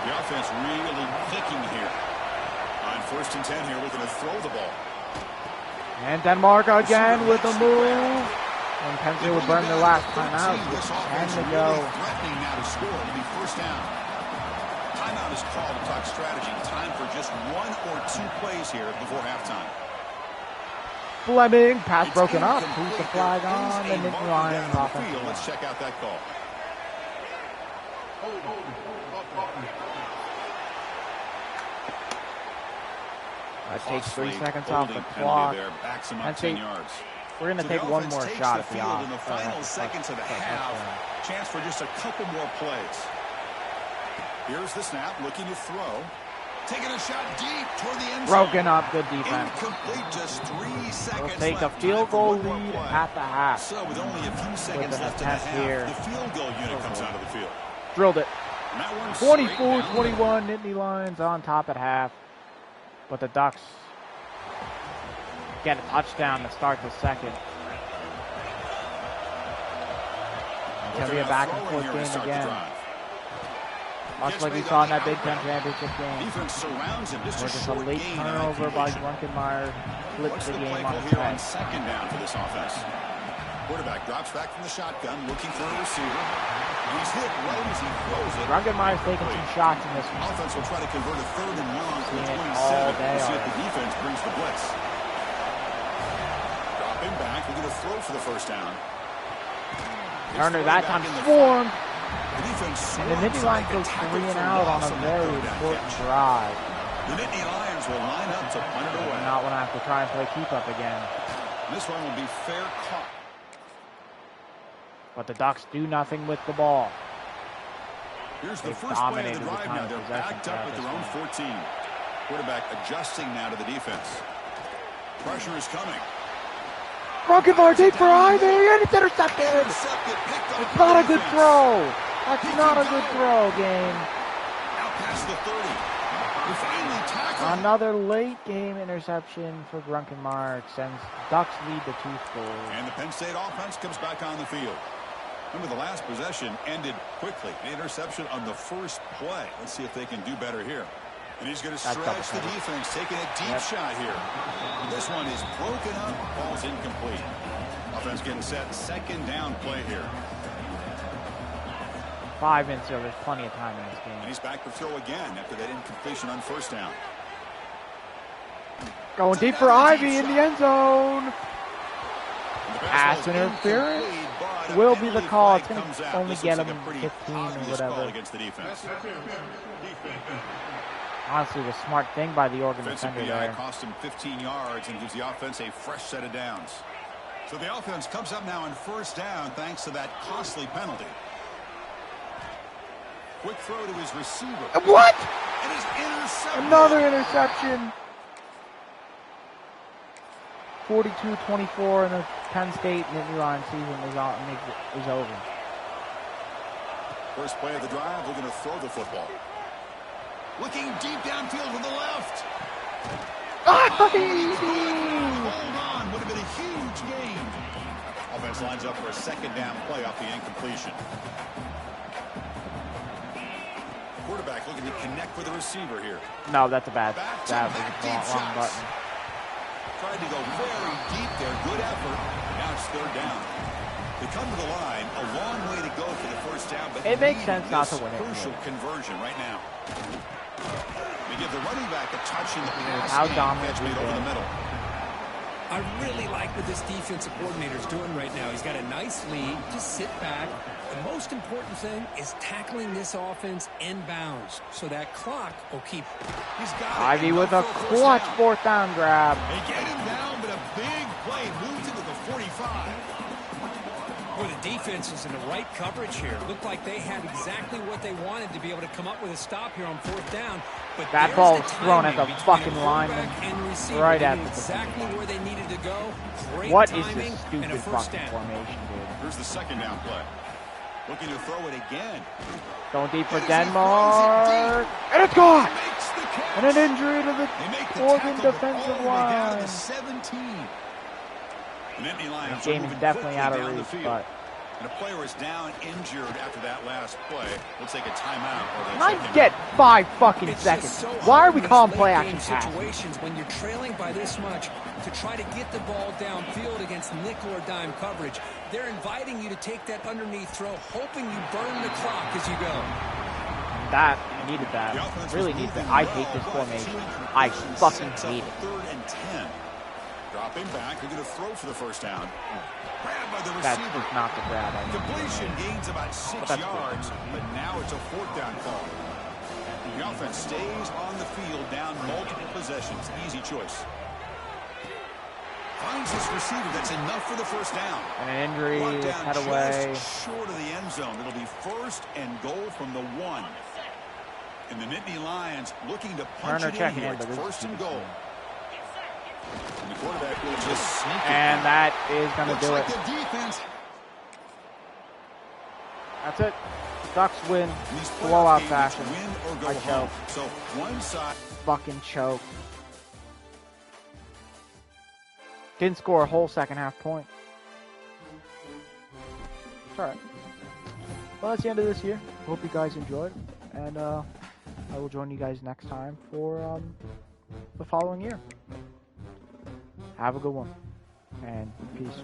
The offense really clicking here. On 1st and 10 here, we're going to throw the ball. And Denmark again with the move. And Penn State will burn their last timeout. 10 to go. Threatening now to score. It'll be first down. Timeout is called to talk strategy. Time for just 1 or 2 plays here before halftime. Fleming, pass broken up. Who's the flag on? And Nick Ryan off the field. Let's check out that call. That takes 3 seconds off the clock. Penn State, we're going to take one more shot at the off. In the final seconds of the half, chance for just a couple more plays. Here's the snap, looking to throw. Taking a shot deep toward the end zone. Broken up, good defense. Incomplete, just 3 seconds We'll take a left. field goal lead at the half. So with only a few seconds left in the half, here. the field goal unit comes out of the field. Drilled it. 24-21, 24-21, Nittany Lions on top at half. But the Ducks get a touchdown to start the second. It's going to be a back and forth game again. Much like we saw in that Big Ten championship game. Where just a late turnover by Drunkenmeyer flips the game on its head. Second down for this offense. Quarterback drops back from the shotgun, looking for a receiver. He's hit right as he throws it. Drunkenmeyer's taking some shots in this one. Offense will try to convert a 3rd and long from 27. All day We'll see if the defense brings the blitz. Dropping back, we're going to throw for the first down. Turner that time swarmed. And the Nittany Lions go 3 and out on a very important drive. The Nittany Lions will line up to punt it away. Not want to have to try and play keep up again. This one will be fair caught. But the Ducks do nothing with the ball. Here's the first play of the drive now. They're backed up at their own 14. Quarterback adjusting now to the defense. Pressure is coming. Drunkenmeyer deep for Ivy, and it's intercepted. It's not a good throw. That's not a good throw, game. Out past the 30. We finally tackle. Another late game interception for Drunkenmeyer sends Ducks lead to 2 scores. And the Penn State offense comes back on the field. Remember, the last possession ended quickly. An interception on the first play. Let's see if they can do better here. And he's going to stretch the defense, taking a deep shot here. This one is broken up. Ball's incomplete. Offense getting set. Second down play here. 5 minutes ago, there's plenty of time in this game. And he's back to throw again after that incompletion on first down. Going deep for Ivy in the end zone. Pass interference will be the call. It's going to only get him 15 or whatever. Honestly, the smart thing by the Oregon defender there. Cost him 15 yards and gives the offense a fresh set of downs. So the offense comes up now on first down thanks to that costly penalty. Quick throw to his receiver. What? It is intercepted. Another interception. 42-24, and the Penn State Nittany Lions season is over. First play of the drive, we're going to throw the football. Looking deep downfield to the left. Oh, hold on, would have been a huge gain. Offense lines up for a second down play off the incompletion. Quarterback looking to connect with the receiver here. No, that's a bad. That was the wrong button. Tried to go very deep there. Good effort. Now it's third down. They come to the line. A long way to go for the first down. But it makes sense not to win it. Crucial conversion right now. They give the running back a touch in the pass. How dominant made over the middle. I really like what this defensive coordinator's doing right now. He's got a nice lead. Just sit back. The most important thing is tackling this offense inbounds so that clock will keep. He's got Ivy with a clutch fourth down grab. They get him down, but a big play moves into the 45. Well, the defense was in the right coverage here. Looked like they had exactly what they wanted to be able to come up with a stop here on 4th down. But that ball was thrown at the fucking lineman, right at the exactly where they needed to go. Great what is timing this stupid and a first fucking down. formation, dude? Here's the 2nd down play. Looking to throw it again. Going deep for Denmark. And it's gone! And an injury to the Oregon defensive line. This game is definitely out of reach, but... And a player is down injured after that last play. We'll take a timeout. Can I get 5 fucking seconds? So why are we calling play action passes? Situations when you're trailing by this much to try to get the ball downfield against nickel or dime coverage. They're inviting you to take that underneath throw, hoping you burn the clock as you go. That, needed that. Really needed that. I hate this formation. I fucking hate it. 3rd and 10. Dropping back, they're going to throw for the first down. Grabbed by the That receiver. was not the grab. Completion gains about 6 yards, but now it's a 4th down call. The offense stays on the field down multiple possessions. Easy choice. Finds his receiver. That's enough for the first down. And an injury, Brought down head away. just short of the end zone. It'll be 1st and goal from the 1. And the Nittany Lions looking to punch Turner it in checking here. in, but It's this 1st and is goal. And the quarterback will just sneak it. And that is going to do Looks it. like the defense. That's it. Ducks win. These Blowout games, fashion. win or go I home. choke. So one side. Fucking choke. Didn't score a whole second half point. It's alright. Well, that's the end of this year. Hope you guys enjoyed. And I will join you guys next time for the following year. Have a good one. And peace.